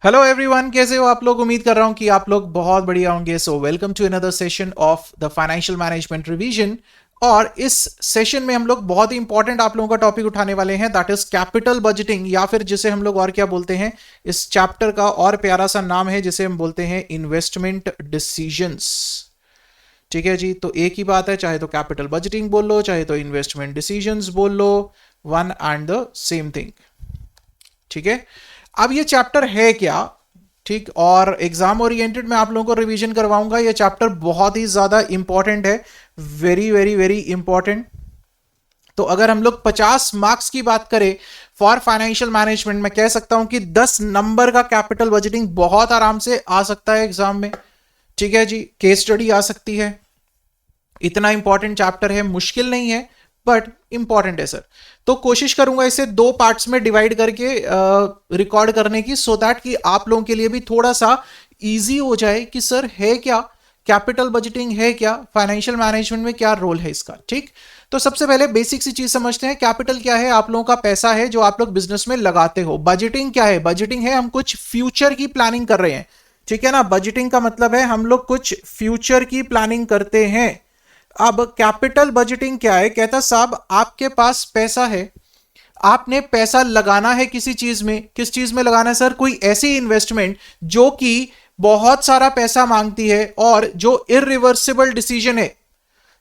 Hello everyone, कैसे हो आप लोग। उम्मीद कर रहा हूं कि आप लोग बहुत बढ़िया होंगे। So welcome to another session of the financial management revision. और इस सेशन में हम लोग बहुत ही इंपॉर्टेंट आप लोगों का टॉपिक उठाने वाले हैं, दैट इज कैपिटल बजटिंग, या फिर जिसे हम लोग और क्या बोलते हैं, इस चैप्टर का और प्यारा सा नाम है जिसे हम बोलते हैं इन्वेस्टमेंट डिसीजंस। ठीक है जी, तो एक ही बात है, चाहे तो कैपिटल बजटिंग बोल लो, चाहे तो इन्वेस्टमेंट डिसीजंस बोल लो, one and the same thing. ठीक है, अब ये चैप्टर है क्या, ठीक, और एग्जाम ओरिएंटेड मैं आप लोगों को रिवीजन करवाऊंगा। ये चैप्टर बहुत ही ज्यादा इंपॉर्टेंट है, वेरी वेरी वेरी इंपॉर्टेंट। तो अगर हम लोग 50 मार्क्स की बात करें फॉर फाइनेंशियल मैनेजमेंट, मैं कह सकता हूं कि 10 नंबर का कैपिटल बजटिंग बहुत आराम से आ सकता है एग्जाम में। ठीक है जी, केस स्टडी आ सकती है। इतना इंपॉर्टेंट चैप्टर है, मुश्किल नहीं है बट इंपॉर्टेंट है सर। तो कोशिश करूंगा इसे दो पार्ट्स में डिवाइड करके रिकॉर्ड करने की, सो दैट कि आप लोगों के लिए भी थोड़ा सा इजी हो जाए कि सर है क्या कैपिटल बजटिंग, है क्या फाइनेंशियल मैनेजमेंट में, क्या रोल है इसका। ठीक, तो सबसे पहले बेसिक सी चीज समझते हैं। कैपिटल क्या है? आप लोगों का पैसा है जो आप लोग बिजनेस में लगाते हो। बजटिंग क्या है? बजटिंग है हम कुछ फ्यूचर की प्लानिंग कर रहे हैं। ठीक है ना, बजटिंग का मतलब है हम लोग कुछ फ्यूचर की प्लानिंग करते हैं। अब कैपिटल बजटिंग क्या है? कहता साहब आपके पास पैसा है, आपने पैसा लगाना है किसी चीज में। किस चीज में लगाना है सर? कोई ऐसी इन्वेस्टमेंट जो कि बहुत सारा पैसा मांगती है और जो इरिवर्सिबल डिसीजन है।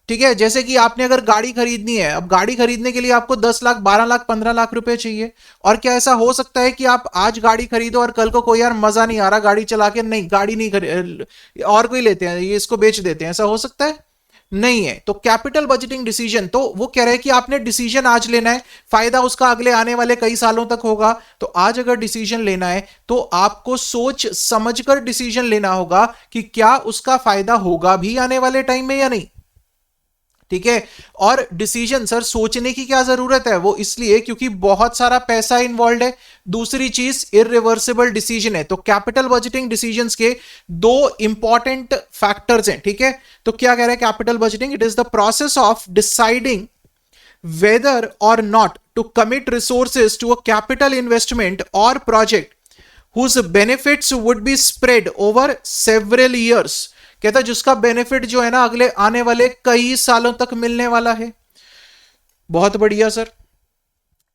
ठीक है, जैसे कि आपने अगर गाड़ी खरीदनी है, अब गाड़ी खरीदने के लिए आपको 10 लाख 12 लाख 15 लाख रुपए चाहिए। और क्या ऐसा हो सकता है कि आप आज गाड़ी खरीदो और कल को कोई यार मजा नहीं आ रहा गाड़ी चला के, नहीं गाड़ी नहीं खरीद और कोई लेते हैं, ये इसको बेच देते हैं, ऐसा हो सकता है? नहीं है। तो कैपिटल बजटिंग डिसीजन, तो वो कह रहे हैं कि आपने डिसीजन आज लेना है, फायदा उसका अगले आने वाले कई सालों तक होगा। तो आज अगर डिसीजन लेना है तो आपको सोच समझकर डिसीजन लेना होगा कि क्या उसका फायदा होगा भी आने वाले टाइम में या नहीं। ठीक है, और डिसीजन सर सोचने की क्या जरूरत है? वो इसलिए क्योंकि बहुत सारा पैसा इन्वॉल्व है। दूसरी चीज इरिवर्सिबल डिसीजन है। तो कैपिटल बजटिंग डिसीजंस के दो इंपॉर्टेंट फैक्टर्स हैं। ठीक है, तो क्या कह रहे हैं capital budgeting? It is the process of deciding whether or not to commit resources to a capital investment or project whose benefits would be spread over several years। कहता है जिसका बेनिफिट जो है ना अगले आने वाले कई सालों तक मिलने वाला है। बहुत बढ़िया सर।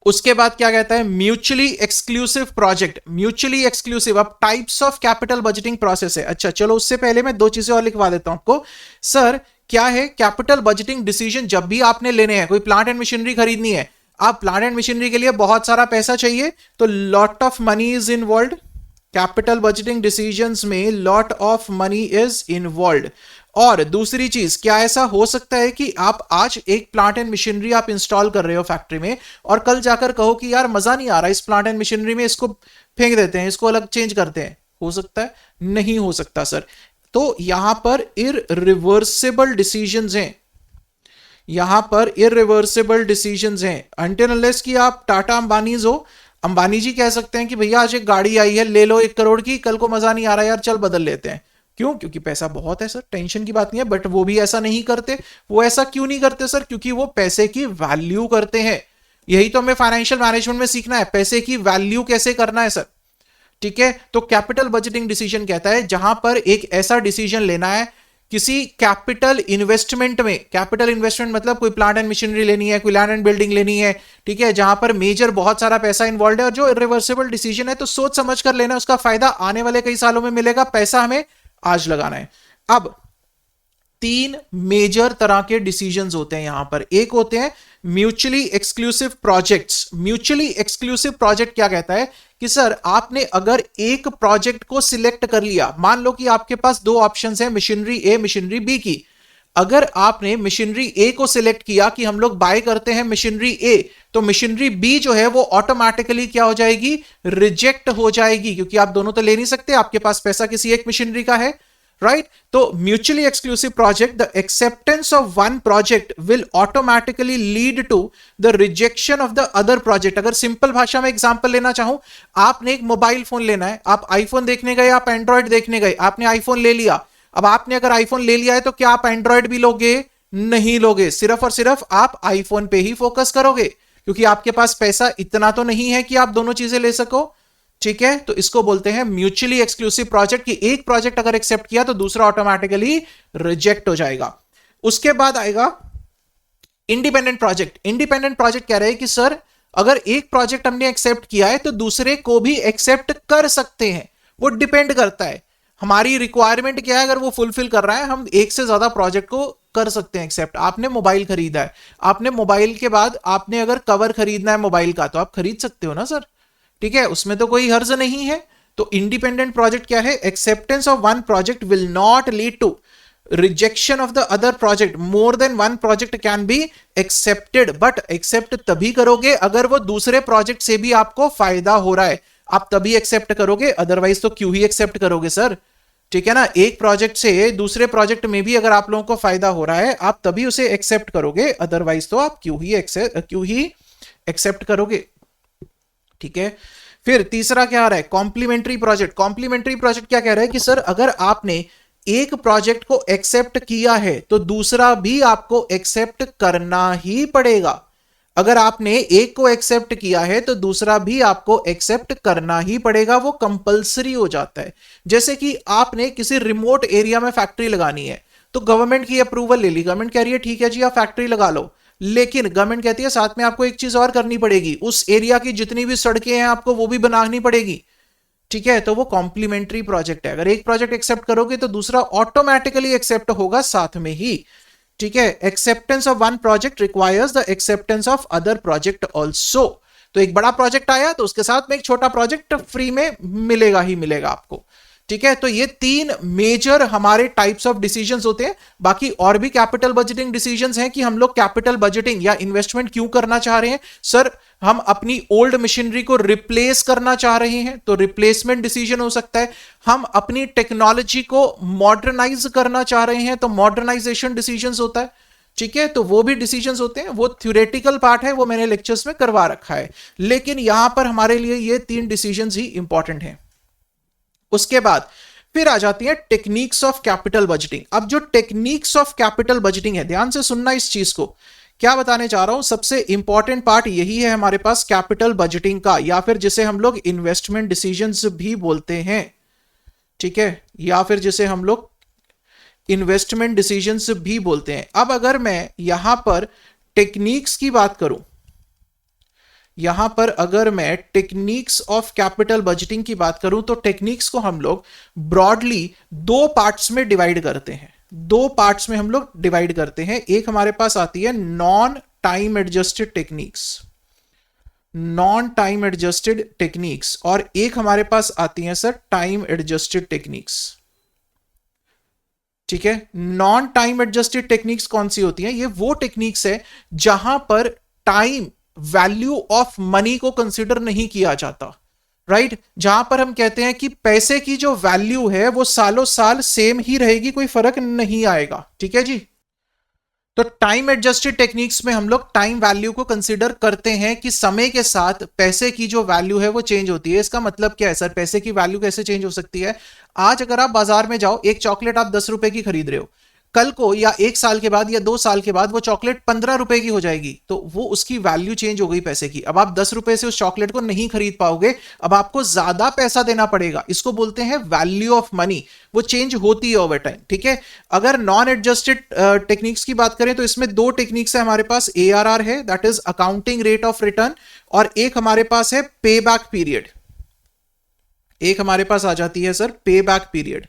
उसके बाद क्या कहता है? Mutually exclusive project. Mutually exclusive, अब types of capital budgeting process है। अच्छा चलो, उससे पहले मैं दो चीजें और लिखवा देता हूं आपको। सर क्या है कैपिटल बजटिंग डिसीजन? जब भी आपने लेने हैं, कोई प्लांट एंड मशीनरी खरीदनी है, आप प्लांट एंड मशीनरी के लिए बहुत सारा पैसा चाहिए, तो lot of money is involve. Capital budgeting decisions में lot of money is involve. और दूसरी चीज, क्या ऐसा हो सकता है कि आप आज एक प्लांट एंड मशीनरी आप इंस्टॉल कर रहे हो फैक्ट्री में, और कल जाकर कहो कि यार मजा नहीं आ रहा इस प्लांट एंड मशीनरी में, इसको फेंक देते हैं, इसको अलग चेंज करते हैं? हो सकता है? नहीं हो सकता सर। तो यहां पर इरिवर्सिबल डिसीजंस हैं, यहां पर इरिवर्सिबल डिसीजंस हैं। अनटिल अनलेस कि आप टाटा अंबानीज हो, अंबानी जी कह सकते हैं कि भैया आज एक गाड़ी आई है, ले लो 1 करोड़ की, कल को मजा नहीं आ रहा यार चल बदल लेते हैं। क्यों? क्योंकि पैसा बहुत है सर, टेंशन की बात नहीं है। बट वो भी ऐसा नहीं करते। वो ऐसा क्यों नहीं करते सर? क्योंकि वो पैसे की वैल्यू करते हैं। यही तो हमें फाइनेंशियल मैनेजमेंट में सीखना है, पैसे की वैल्यू कैसे करना है सर। ठीक है, तो कैपिटल बजटिंग डिसीजन कहता है जहां पर एक ऐसा डिसीजन लेना है किसी कैपिटल इन्वेस्टमेंट में। कैपिटल इन्वेस्टमेंट मतलब कोई प्लांट एंड मशीनरी लेनी है, कोई लैंड एंड बिल्डिंग लेनी है। ठीक है, जहां पर मेजर बहुत सारा पैसा इन्वॉल्व है और जो इरिवर्सिबल डिसीजन है, तो सोच समझ कर लेना, उसका फायदा आने वाले कई सालों में मिलेगा, पैसा हमें आज लगाना है। अब 3 मेजर तरह के डिसीजंस होते हैं यहां पर। एक होते हैं mutually exclusive projects. Mutually exclusive project क्या कहता है कि सर आपने अगर एक प्रोजेक्ट को सिलेक्ट कर लिया, मान लो कि आपके पास 2 ऑप्शंस हैं, मशीनरी ए मशीनरी बी की। अगर आपने मशीनरी ए को सिलेक्ट किया कि हम लोग बाय करते हैं मशीनरी ए, तो मशीनरी बी जो है वो ऑटोमेटिकली क्या हो जाएगी? रिजेक्ट हो जाएगी, क्योंकि आप दोनों तो ले नहीं सकते, आपके पास पैसा किसी एक मशीनरी का है, राइट? तो mutually exclusive project, the acceptance of one project will automatically lead to the rejection of the other project. अगर सिंपल भाषा में एग्जांपल लेना चाहूं, आपने एक मोबाइल फोन लेना है, आप आईफोन देखने गए, आप एंड्रॉइड देखने गए, आपने आईफोन ले लिया। अब आपने अगर आईफोन ले लिया है तो क्या आप एंड्रॉइड भी लोगे? नहीं लोगे। सिर्फ और सिर्फ आप आईफोन पे ही फोकस करोगे, क्योंकि आपके पास पैसा इतना तो नहीं है कि आप दोनों चीजें ले सको। ठीक है, तो इसको बोलते हैं म्यूचुअली एक्सक्लूसिव प्रोजेक्ट, कि एक प्रोजेक्ट अगर एक्सेप्ट किया तो दूसरा ऑटोमेटिकली रिजेक्ट हो जाएगा। उसके बाद आएगा इंडिपेंडेंट प्रोजेक्ट। इंडिपेंडेंट प्रोजेक्ट कह रहे हैं कि सर अगर एक प्रोजेक्ट हमने एक्सेप्ट किया है तो दूसरे को भी एक्सेप्ट कर सकते हैं, वो डिपेंड करता है हमारी रिक्वायरमेंट क्या है। अगर वो फुलफिल कर रहा है, हम एक से ज्यादा प्रोजेक्ट को कर सकते हैं एक्सेप्ट। आपने मोबाइल खरीदा है, आपने मोबाइल के बाद आपने अगर कवर खरीदना है मोबाइल का तो आप खरीद सकते हो ना सर, ठीक है, उसमें तो कोई हर्ज नहीं है। तो इंडिपेंडेंट प्रोजेक्ट क्या है, acceptance of one project will not lead to rejection of the other project, more than one project can be accepted, but accept तभी करोगे अगर वो दूसरे प्रोजेक्ट से भी आपको फायदा हो रहा है, आप तभी एक्सेप्ट करोगे, अदरवाइज तो क्यों ही एक्सेप्ट करोगे सर, ठीक है ना। एक प्रोजेक्ट से दूसरे प्रोजेक्ट में भी अगर आप लोगों को फायदा हो रहा है आप तभी उसे एक्सेप्ट करोगे, अदरवाइज तो आप क्यों ही एक्सेप्ट करोगे, ठीक है। फिर तीसरा क्या आ रहा है, कॉम्प्लीमेंट्री प्रोजेक्ट। कॉम्प्लीमेंट्री प्रोजेक्ट क्या कह रहा है कि सर अगर आपने एक प्रोजेक्ट को एक्सेप्ट किया है तो दूसरा भी आपको एक्सेप्ट करना ही पड़ेगा। अगर आपने एक को एक्सेप्ट किया है तो दूसरा भी आपको एक्सेप्ट करना ही पड़ेगा, वो कंपलसरी हो जाता है। जैसे कि आपने किसी रिमोट एरिया में फैक्ट्री लगानी है तो गवर्नमेंट की अप्रूवल ले ली, गवर्नमेंट कह रही है ठीक है जी आप फैक्ट्री लगा लो, लेकिन गवर्नमेंट कहती है साथ में आपको एक चीज और करनी पड़ेगी, उस एरिया की जितनी भी सड़कें हैं आपको वो भी बनानी पड़ेगी, ठीक है। तो वो कॉम्प्लीमेंट्री प्रोजेक्ट है। अगर एक प्रोजेक्ट एक्सेप्ट करोगे तो दूसरा ऑटोमेटिकली एक्सेप्ट होगा साथ में ही, ठीक है। Acceptance of one project requires the acceptance of other project also. तो एक बड़ा प्रोजेक्ट आया तो उसके साथ में एक छोटा प्रोजेक्ट फ्री में मिलेगा ही मिलेगा आपको, ठीक है। तो ये तीन मेजर हमारे टाइप्स ऑफ डिसीजंस होते हैं। बाकी और भी कैपिटल बजटिंग डिसीजंस हैं कि हम लोग कैपिटल बजटिंग या इन्वेस्टमेंट क्यों करना चाह रहे हैं। सर हम अपनी ओल्ड मशीनरी को रिप्लेस करना चाह रहे हैं तो रिप्लेसमेंट डिसीजन हो सकता है। हम अपनी टेक्नोलॉजी को मॉडर्नाइज करना चाह रहे हैं तो मॉडर्नाइजेशन डिसीजंस होता है, ठीक है। तो वो भी डिसीजंस होते हैं, वो थ्योरेटिकल पार्ट है, वो मैंने लेक्चर्स में करवा रखा है, लेकिन यहां पर हमारे लिए ये तीन डिसीजंस ही इंपॉर्टेंट हैं। उसके बाद फिर आ जाती है टेक्निक्स ऑफ कैपिटल बजटिंग। अब जो टेक्निक्स ऑफ कैपिटल बजटिंग है, ध्यान से सुनना इस चीज को, क्या बताने चाह रहा हूं, सबसे इंपॉर्टेंट पार्ट यही है हमारे पास कैपिटल बजटिंग का, या फिर जिसे हम लोग इन्वेस्टमेंट डिसीजंस भी बोलते हैं, ठीक है, या फिर जिसे हम लोग इन्वेस्टमेंट डिसीजंस भी बोलते हैं। अब अगर मैं यहां पर टेक्निक्स की बात करूं, यहां पर अगर मैं टेक्निक्स ऑफ कैपिटल बजटिंग की बात करूं तो टेक्निक्स को हम लोग ब्रॉडली दो पार्ट्स में डिवाइड करते हैं। दो पार्ट्स में हम लोग डिवाइड करते हैं। एक हमारे पास आती है non time adjusted techniques, non time adjusted techniques, और एक हमारे पास आती है सर टाइम एडजस्टेड टेक्निक्स, ठीक है। नॉन टाइम एडजस्टेड टेक्निक्स कौन सी होती हैं, ये वो टेक्निक्स है जहां पर टाइम वैल्यू ऑफ मनी को कंसीडर नहीं किया जाता, राइट। जहां पर हम कहते हैं कि पैसे की जो वैल्यू है वो सालों साल सेम ही रहेगी, कोई फर्क नहीं आएगा, ठीक है जी। तो टाइम एडजस्टेड टेक्निक्स में हम लोग टाइम वैल्यू को कंसीडर करते हैं कि समय के साथ पैसे की जो वैल्यू है वो चेंज होती है। इसका मतलब क्या है सर, पैसे की वैल्यू कैसे चेंज हो सकती है। आज अगर आप बाजार में जाओ, एक चॉकलेट आप 10 रुपए की खरीद रहे हो, कल को या 1 साल के बाद या 2 साल के बाद वो चॉकलेट 15 रुपए की हो जाएगी, तो वो उसकी वैल्यू चेंज हो गई पैसे की। अब आप 10 रुपए से उस चॉकलेट को नहीं खरीद पाओगे, अब आपको ज्यादा पैसा देना पड़ेगा। इसको बोलते हैं वैल्यू ऑफ मनी, वो चेंज होती है ओवर टाइम, ठीक है। अगर नॉन एडजस्टेड टेक्निक्स की बात करें तो इसमें दो टेक्निक्स है हमारे पास। ARR है, that is accounting rate of return, और एक हमारे पास है पे बैक पीरियड। एक हमारे पास आ जाती है सर पे बैक पीरियड।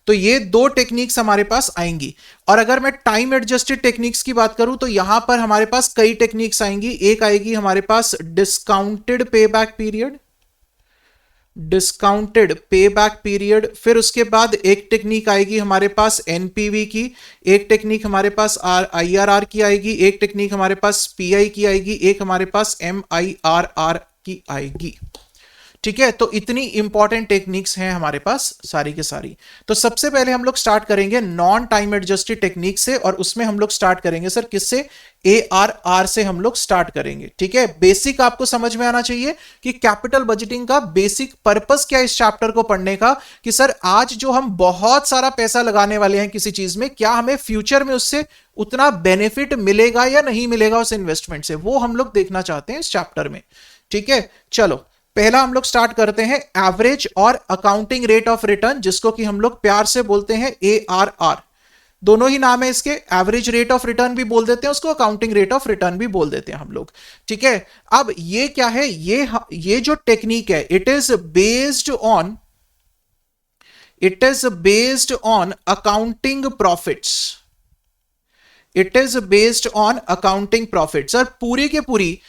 तो ये दो टेक्निक्स हमारे पास आएंगी। और अगर मैं टाइम एडजस्टेड टेक्निक्स की बात करूं तो यहां पर हमारे पास कई टेक्निक्स आएंगी। एक आएगी हमारे पास discounted pay back period, discounted pay back period. फिर उसके बाद एक टेक्निक आएगी हमारे पास NPV की, एक टेक्निक हमारे पास IRR की आएगी, एक टेक्निक हमारे पास PI की आएगी, एक हमारे पास MIRR की आएगी, ठीक है। तो इतनी इंपॉर्टेंट टेक्निक्स हैं हमारे पास सारी के सारी। तो सबसे पहले हम लोग स्टार्ट करेंगे नॉन टाइम एडजस्टेड टेक्निक से, और उसमें हम लोग स्टार्ट करेंगे सर किससे, ARR से हम लोग स्टार्ट करेंगे, ठीक है। बेसिक आपको समझ में आना चाहिए कि कैपिटल बजटिंग का बेसिक पर्पस क्या है इस चैप्टर को पढ़ने का, कि सर आज जो हम बहुत सारा पैसा लगाने वाले हैं किसी चीज में, क्या हमें फ्यूचर में उससे उतना बेनिफिट मिलेगा या नहीं मिलेगा उस इन्वेस्टमेंट से, वो हम लोग देखना चाहते हैं इस चैप्टर में, ठीक है। चलो पहला हम लोग स्टार्ट करते हैं एवरेज और अकाउंटिंग रेट ऑफ रिटर्न, जिसको कि हम लोग प्यार से बोलते हैं ARR। दोनों ही नाम है इसके, एवरेज रेट ऑफ रिटर्न भी बोल देते हैं उसको, अकाउंटिंग रेट ऑफ रिटर्न भी बोल देते हैं हम लोग। ठीक है, अब ये क्या है, ये जो टेक्निक है, it is based on accounting profits. It is based on accounting profit. Sir पूरी के पूरी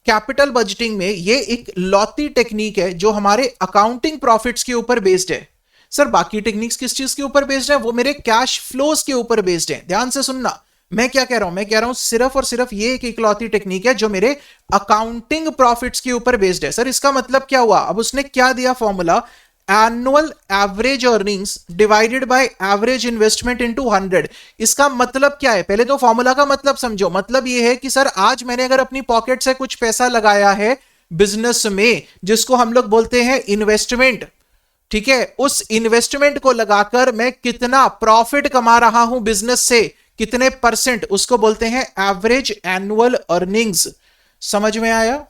कैपिटल बजटिंग में ये एक लौती टेक्निक है जो हमारे अकाउंटिंग प्रॉफिट्स के ऊपर बेस्ड है। सर बाकी टेक्निक्स किस चीज के ऊपर बेस्ड है? वो मेरे कैश फ्लोज के ऊपर बेस्ड है। ध्यान से सुनना, मैं क्या कह रहा हूं, मैं कह रहा हूं सिर्फ और सिर्फ ये एक इकलौती टेक्निक है जो मेरे अकाउंटिंग प्रॉफिट्स के ऊपर बेस्ड है। सर इसका मतलब क्या हुआ? अब उसने क्या दिया formula, annual average earnings divided by average investment into 100। इसका मतलब क्या है? पहले तो फॉर्मूला का मतलब समझो। मतलब ये है कि सर आज मैंने अगर अपनी पॉकेट से कुछ पैसा लगाया है बिजनेस में, जिसको हम लोग बोलते हैं इन्वेस्टमेंट, ठीक है, उस इन्वेस्टमेंट को लगाकर मैं कितना प्रॉफिट कमा रहा हूं बिजनेस से, कितने परसेंट, उसको बोलते हैं एवरेज एनुअल अर्निंग्स। समझ में आया?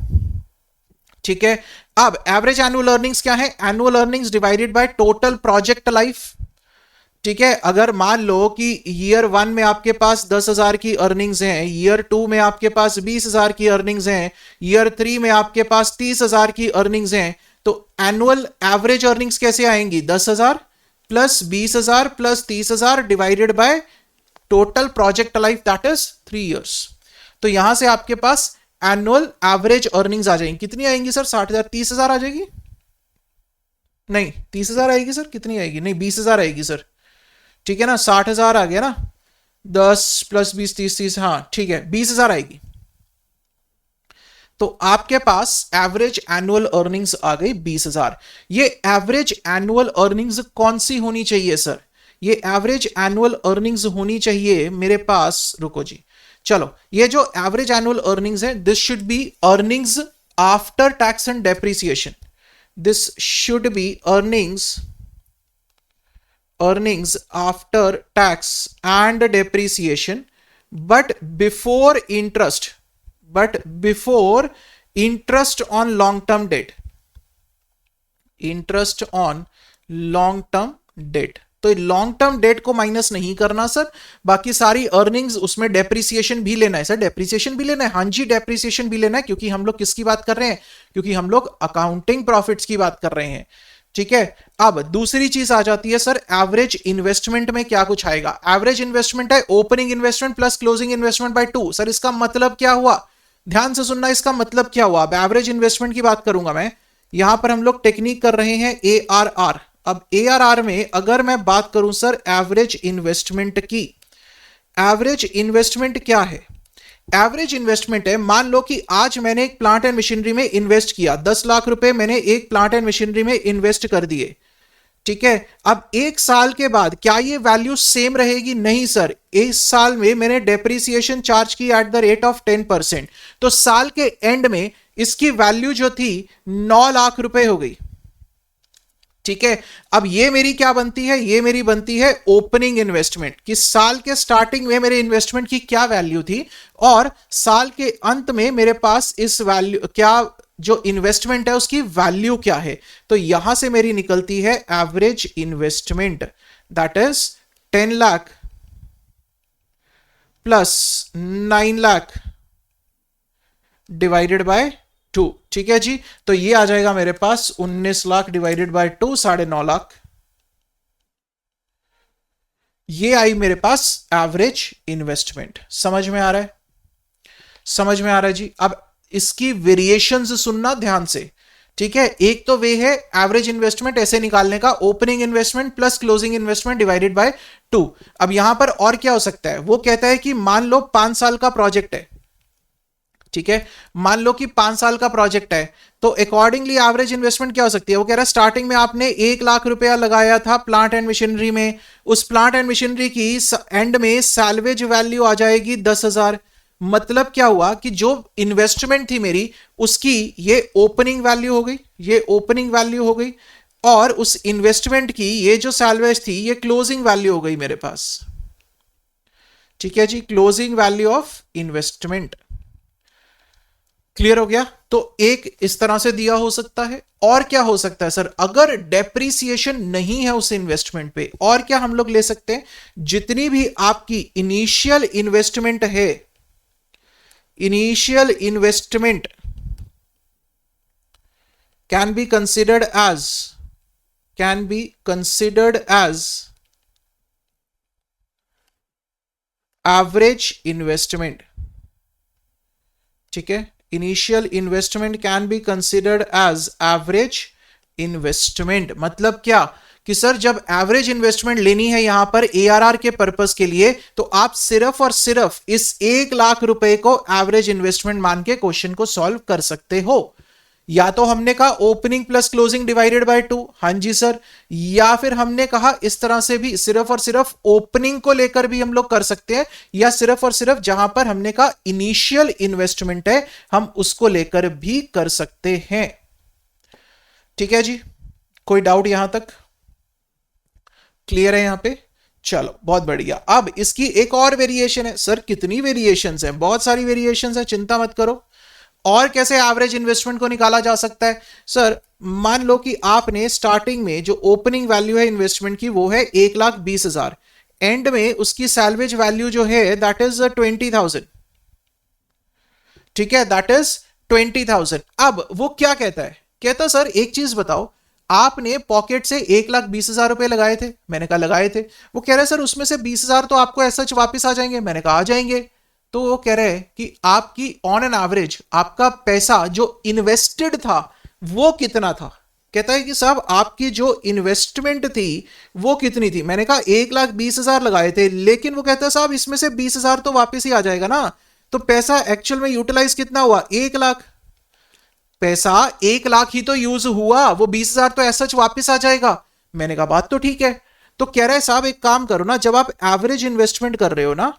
ठीक है, अब एवरेज एनुअल अर्निंग्स क्या है? Annual earnings divided by total project life. ठीक है, अगर मान लो कि ईयर 1 में आपके पास 10,000 की अर्निंग्स हैं, ईयर 2 में आपके पास 20,000 की अर्निंग्स हैं, ईयर 3 में आपके पास 30,000 की अर्निंग्स हैं, तो एनुअल एवरेज अर्निंग्स कैसे आएंगी? 10,000 plus 20,000 plus 30,000 divided by total project life, that is 3 years. तो यहां से आपके पास एनुअल एवरेज अर्निंग्स आ जाएंगी। कितनी आएंगी सर? 60,000, 30,000 आ जाएगी? नहीं, 30,000 आएगी सर? कितनी आएगी? नहीं, 20,000 आएगी सर। ठीक है ना, 60,000 आ गया ना, 10 प्लस 20 30, हाँ ठीक है, 20,000 आएगी। तो आपके पास एवरेज एनुअल अर्निंग्स आ गई 20,000। ये एवरेज एनुअल अर्निंग्स कौन सी होनी चाहिए सर? ये एवरेज एनुअल अर्निंग्स होनी चाहिए मेरे पास, रुको जी, चलो, ये जो एवरेज एनुअल अर्निंग्स है, this should be earnings after tax and depreciation. This should be earnings after tax and depreciation, but before interest on long term debt। interest on long term debt, तो long term debt को minus नहीं करना sir, बाकी सारी earnings, उसमें depreciation भी लेना है सर। डेप्रिसिएशन भी लेना है, हाँ जी डेप्रिसिएशन भी लेना है, क्योंकि हम लोग किसकी बात कर रहे हैं? क्योंकि हम लोग अकाउंटिंग प्रॉफिट्स की बात कर रहे हैं। ठीक है, अब दूसरी चीज आ जाती है सर, एवरेज इन्वेस्टमेंट में क्या कुछ आएगा? एवरेज इन्वेस्टमेंट है opening investment plus closing investment by 2। Sir इसका मतलब क्या हुआ? ध्यान से सुनना, इसका मतलब क्या हुआ? अब एवरेज इन्वेस्टमेंट की बात करूंगा मैं, यहां पर हम लोग टेक्निक कर रहे हैं ARR। अब ARR में अगर मैं बात करूं सर एवरेज इन्वेस्टमेंट की, एवरेज इन्वेस्टमेंट क्या है? एवरेज इन्वेस्टमेंट है, मान लो कि आज मैंने एक प्लांट एंड मशीनरी में इन्वेस्ट किया, 10 लाख रुपए मैंने एक प्लांट एंड मशीनरी में इन्वेस्ट कर दिए। ठीक है, अब 1 साल के बाद क्या ये वैल्यू सेम रहेगी? नहीं सर, इस साल में मैंने डेप्रिसिएशन चार्ज की एट द रेट ऑफ 10%, तो साल के एंड में इसकी वैल्यू जो थी 9 लाख रुपए हो गई। ठीक है, अब ये मेरी क्या बनती है? ये मेरी बनती है ओपनिंग इन्वेस्टमेंट, कि साल के स्टार्टिंग में मेरे इन्वेस्टमेंट की क्या वैल्यू थी और साल के अंत में मेरे पास इस वैल्यू, क्या जो इन्वेस्टमेंट है उसकी वैल्यू क्या है। तो यहां से मेरी निकलती है average investment, that is 10 lakh plus 9 lakh divided by 2। ठीक है जी, तो ये आ जाएगा मेरे पास 19 लाख डिवाइडेड बाय 2, 9.5 लाख। ये आई मेरे पास एवरेज इन्वेस्टमेंट। समझ में आ रहा है? समझ में आ रहा है जी। अब इसकी वेरिएशंस सुनना ध्यान से। ठीक है, एक तो वे है एवरेज इन्वेस्टमेंट ऐसे निकालने का, opening investment plus closing investment divided by 2। अब यहां पर और क्या हो सकता है? वो कहता है कि मान लो 5 साल का प्रोजेक्ट है। ठीक है, मान लो कि 5 साल का प्रोजेक्ट है, तो अकॉर्डिंगली एवरेज इन्वेस्टमेंट क्या हो सकती है? वो कह रहा है स्टार्टिंग में आपने 1 लाख रुपया लगाया था प्लांट एंड मशीनरी में, उस प्लांट एंड मशीनरी की एंड में सैल्वेज वैल्यू आ जाएगी 10,000। मतलब क्या हुआ कि जो इन्वेस्टमेंट थी मेरी, उसकी ये ओपनिंग वैल्यू हो गई, ये ओपनिंग वैल्यू हो गई, और उस इन्वेस्टमेंट की ये जो सैल्वेज थी ये क्लोजिंग वैल्यू हो गई मेरे पास। ठीक है जी, closing value of investment. Clear हो गया? तो एक इस तरह से दिया हो सकता है। और क्या हो सकता है सर, अगर डेप्रीसिएशन नहीं है उस इन्वेस्टमेंट पे, और क्या हम लोग ले सकते हैं, जितनी भी आपकी इनिशियल इन्वेस्टमेंट है, initial investment can be considered as average investment। ठीक है, initial investment can be considered as average investment. मतलब क्या कि सर जब एवरेज इन्वेस्टमेंट लेनी है यहां पर एआरआर के पर्पस के लिए, तो आप सिर्फ और सिर्फ इस 1 लाख रुपए को एवरेज इन्वेस्टमेंट मान के क्वेश्चन को सॉल्व कर सकते हो। या तो हमने कहा opening plus closing divided by 2, हां जी सर, या फिर हमने कहा इस तरह से भी सिर्फ और सिर्फ ओपनिंग को लेकर भी हम लोग कर सकते हैं, या सिर्फ और सिर्फ जहां पर हमने कहा इनिशियल इन्वेस्टमेंट है हम उसको लेकर भी कर सकते हैं। ठीक है जी, कोई डाउट यहां तक क्लियर है यहां पे? चलो बहुत बढ़िया। अब इसकी एक और वेरिएशन है। सर कितनी वेरिएशंस हैं? बहुत सारी वेरिएशंस हैं, चिंता मत करो। और कैसे एवरेज इन्वेस्टमेंट को निकाला जा सकता है? सर मान लो कि आपने स्टार्टिंग में जो ओपनिंग वैल्यू है इन्वेस्टमेंट की वो है 1,20,000, एंड में उसकी सैल्वेज वैल्यू जो है दैट इज 20,000। ठीक है, दैट इज 20,000। अब वो क्या कहता है? कहता सर एक चीज बताओ, आपने पॉकेट से 1,20,000 रुपए लगाए थे। मैंने कहा लगाए थे। वो कह रहे सर उसमें से 20,000 तो आपको ऐसा वापस आ जाएंगे। मैंने कहा आ जाएंगे। तो वो कह रहे हैं कि आपकी ऑन एन एवरेज आपका पैसा जो इन्वेस्टेड था वो कितना था? कहता है कि साहब आपकी जो इन्वेस्टमेंट थी वो कितनी थी? मैंने कहा 1,20,000 लगाए थे, लेकिन वो कहता है साहब इसमें से 20,000 तो वापस ही आ जाएगा ना। तो पैसा एक्चुअल में यूटिलाइज कितना हुआ? 1 लाख। पैसा 1 लाख ही तो यूज हुआ, वो 20,000 तो ऐसा वापस आ जाएगा। मैंने कहा बात तो ठीक है। तो कह रहे हैं साहब एक काम करो ना, जब आप एवरेज इन्वेस्टमेंट कर रहे हो ना,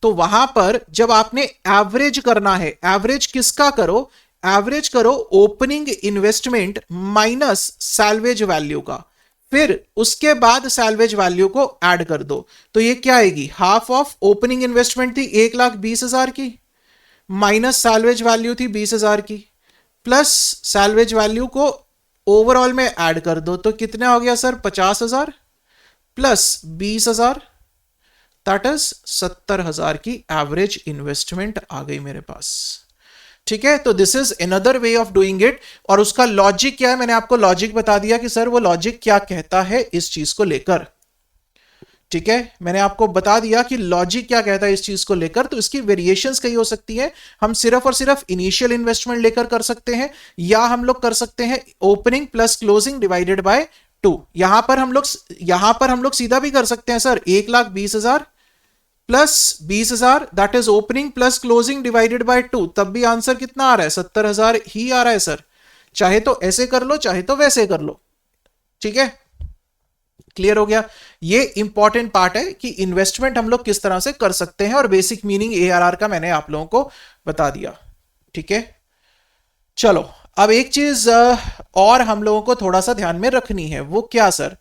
तो वहां पर जब आपने एवरेज करना है, एवरेज किसका करो? एवरेज करो opening investment minus salvage value का, फिर उसके बाद सैल्वेज वैल्यू को ऐड कर दो। तो ये क्या आएगी? हाफ ऑफ ओपनिंग इन्वेस्टमेंट थी 1,20,000 की, माइनस सैल्वेज वैल्यू थी 20,000 की, प्लस सैल्वेज वैल्यू को ओवरऑल में ऐड कर दो। तो कितना हो गया सर? 50,000 प्लस 20,000, दैट इज 70,000 की एवरेज इन्वेस्टमेंट आ गई मेरे पास। ठीक है, तो this is another way of doing it. और उसका लॉजिक क्या है? मैंने आपको लॉजिक बता दिया कि सर वो लॉजिक क्या कहता है इस चीज को लेकर। ठीक है, मैंने आपको बता दिया कि लॉजिक क्या कहता है इस चीज को लेकर। तो इसकी वेरिएशंस कई हो सकती हैं। हम सिर्फ और सिर्फ इनिशियल इन्वेस्टमेंट लेकर कर सकते हैं, या हम लोग कर सकते हैं opening plus closing divided by 2। यहां पर हम लोग सीधा भी कर सकते हैं sir, 1,20,000 plus 20,000 that is opening plus closing divided by 2। तब भी आंसर कितना आ रहा है? 70,000 ही आ रहा है सर। चाहे तो ऐसे कर लो, चाहे तो वैसे कर लो। ठीक है, क्लियर हो गया? ये इंपॉर्टेंट पार्ट है कि इन्वेस्टमेंट हम लोग किस तरह से कर सकते हैं, और बेसिक मीनिंग एआरआर का मैंने आप लोगों को बता दिया। ठीक है, चलो अब एक चीज और हम लोगों को थोड़ा सा ध्यान में रखनी है। वो क्या सर?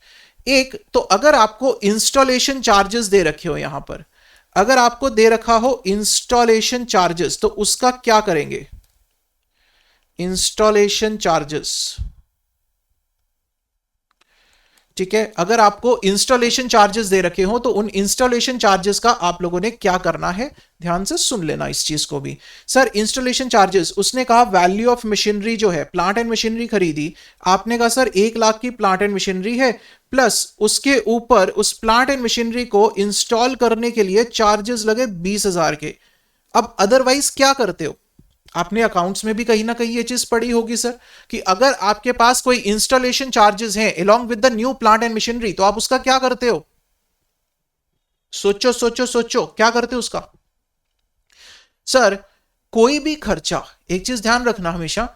एक तो अगर आपको इंस्टॉलेशन चार्जेस दे रखे हो, यहां पर अगर आपको दे रखा हो इंस्टॉलेशन चार्जेस, तो उसका क्या करेंगे? इंस्टॉलेशन चार्जेस, ठीक है, अगर आपको इंस्टॉलेशन चार्जेस दे रखे हो तो उन इंस्टॉलेशन चार्जेस का आप लोगों ने क्या करना है? ध्यान से सुन लेना इस चीज को भी। सर इंस्टॉलेशन चार्जेस, उसने कहा वैल्यू ऑफ मशीनरी जो है, प्लांट एंड मशीनरी खरीदी, आपने कहा सर 1 लाख की प्लांट एंड मशीनरी है, प्लस उसके ऊपर उस प्लांट एंड मशीनरी को इंस्टॉल करने के लिए चार्जेस लगे 20,000 के। अब अदरवाइज क्या करते हो? आपने अकाउंट्स में भी कहीं ना कहीं ये चीज पढ़ी होगी सर, कि अगर आपके पास कोई इंस्टॉलेशन चार्जेस हैं along with the new plant and machinery, तो आप उसका क्या करते हो? सोचो सोचो सोचो, क्या करते हो उसका? सर कोई भी खर्चा, एक चीज ध्यान रखना हमेशा,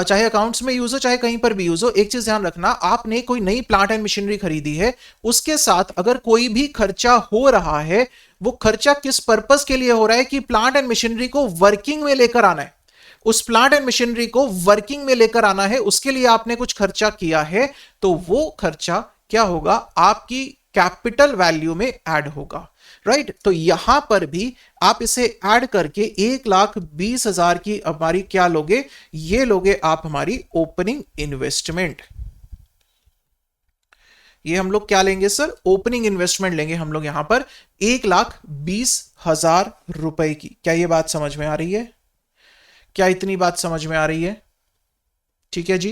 चाहे अकाउंट्स में यूज हो चाहे कहीं पर भी यूज हो, एक चीज ध्यान रखना, आपने कोई नई प्लांट एंड मशीनरी खरीदी है, उसके साथ अगर कोई भी खर्चा हो रहा है, वो खर्चा किस पर्पस के लिए हो रहा है? कि प्लांट एंड मशीनरी को वर्किंग में लेकर आना है, उस प्लांट एंड मशीनरी को वर्किंग में लेकर आना है, उसके लिए आपने कुछ खर्चा किया है, तो वो खर्चा क्या होगा? आपकी कैपिटल वैल्यू में ऐड होगा, राइट। तो यहां पर भी आप इसे ऐड करके 1,20,000 की हमारी क्या लोगे, ये लोगे आप हमारी ओपनिंग इन्वेस्टमेंट। ये हम लोग क्या लेंगे सर, ओपनिंग इन्वेस्टमेंट लेंगे हम लोग यहां पर 1,20,000 रुपए की। क्या ये बात समझ में आ रही है? क्या इतनी बात समझ में आ रही है? ठीक है जी,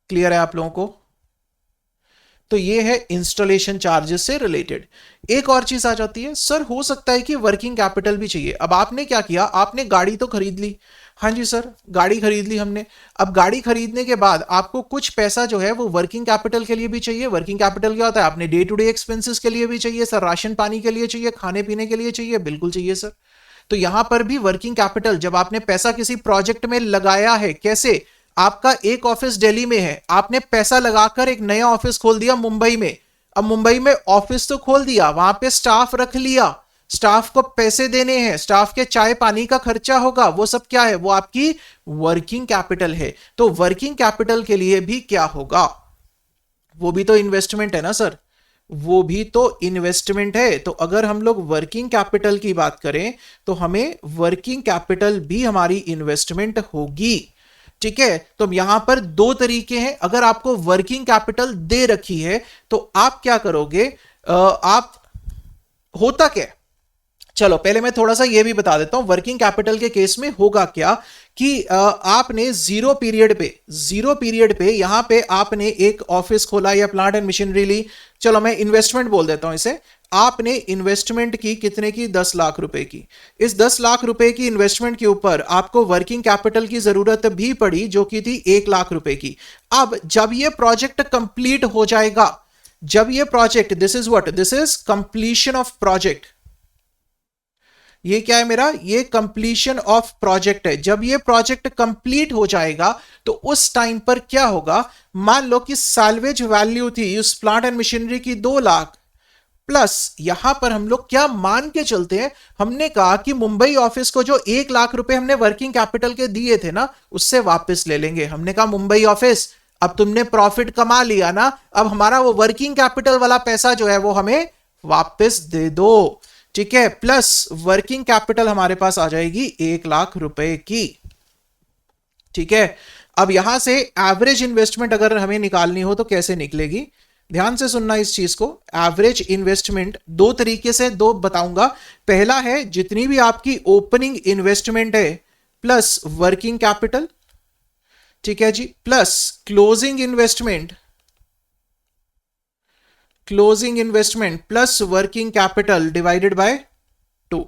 क्लियर है आप लोगों को? तो ये है इंस्टॉलेशन चार्जेस से रिलेटेड। एक और चीज आ जाती है, सर हो सकता है कि वर्किंग कैपिटल भी चाहिए। अब आपने क्या किया, आपने गाड़ी तो खरीद ली, हाँ जी सर गाड़ी खरीद ली हमने। अब गाड़ी खरीदने के बाद आपको कुछ पैसा जो है वो वर्किंग कैपिटल के लिए भी चाहिए। वर्किंग कैपिटल क्या होता है, आपने डे टू डे एक्सपेंसेस के लिए भी चाहिए सर, राशन पानी के लिए चाहिए, खाने पीने के लिए चाहिए, बिल्कुल चाहिए सर। तो यहां पर भी वर्किंग कैपिटल, जब आपने पैसा किसी प्रोजेक्ट में लगाया है, कैसे, आपका एक ऑफिस दिल्ली में है, आपने पैसा लगाकर एक नया ऑफिस खोल दिया मुंबई में। अब मुंबई में ऑफिस तो खोल दिया, वहां पे स्टाफ रख लिया, स्टाफ को पैसे देने हैं, स्टाफ के चाय पानी का खर्चा होगा, वो सब क्या है, वो आपकी वर्किंग कैपिटल है। तो वर्किंग कैपिटल के लिए भी क्या होगा, वो भी तो इन्वेस्टमेंट है ना सर, वो भी तो इन्वेस्टमेंट है। तो अगर हम लोग वर्किंग कैपिटल की बात करें तो हमें वर्किंग कैपिटल भी हमारी इन्वेस्टमेंट होगी, ठीक है। तो यहां पर दो तरीके हैं। अगर आपको वर्किंग कैपिटल दे रखी है तो आप क्या करोगे, आप होता क्या, चलो पहले मैं थोड़ा सा ये भी बता देता हूं। वर्किंग कैपिटल के केस में होगा क्या कि आपने जीरो पीरियड पे यहां पे आपने एक ऑफिस खोला या प्लांट एंड मशीनरी ली, चलो मैं इन्वेस्टमेंट बोल देता हूं इसे। आपने इन्वेस्टमेंट की कितने की, 10 लाख रुपए की। इस 10 लाख रुपए की इन्वेस्टमेंट के ऊपर आपको वर्किंग कैपिटल की जरूरत भी पड़ी जो कि थी 1 लाख रुपए की। अब जब ये प्रोजेक्ट कंप्लीट हो जाएगा, जब ये project, this is what, this is completion of project, ये क्या है मेरा, ये कंप्लीशन ऑफ प्रोजेक्ट है। जब ये प्रोजेक्ट कंप्लीट हो जाएगा तो उस टाइम पर क्या होगा, मान लो कि सैल्वेज वैल्यू थी उस प्लांट एंड मशीनरी की 2 लाख, प्लस यहां पर हम लोग क्या मान के चलते हैं, हमने कहा कि मुंबई ऑफिस को जो 1 लाख रुपए हमने वर्किंग कैपिटल के दिए थे ना, उससे वापस ले लेंगे। हमने कहा मुंबई ऑफिस अब तुमने प्रॉफिट कमा लिया ना, अब हमारा वो वर्किंग कैपिटल वाला पैसा जो है वो हमें वापस दे दो, ठीक है। प्लस वर्किंग कैपिटल हमारे पास आ जाएगी 1 लाख रुपए की, ठीक है। अब यहां से एवरेज इन्वेस्टमेंट अगर हमें निकालनी हो तो कैसे निकलेगी, ध्यान से सुनना इस चीज को। एवरेज इन्वेस्टमेंट दो तरीके से, दो बताऊंगा। पहला है जितनी भी आपकी ओपनिंग इन्वेस्टमेंट है प्लस वर्किंग कैपिटल, ठीक है जी, plus closing investment plus working capital divided by 2।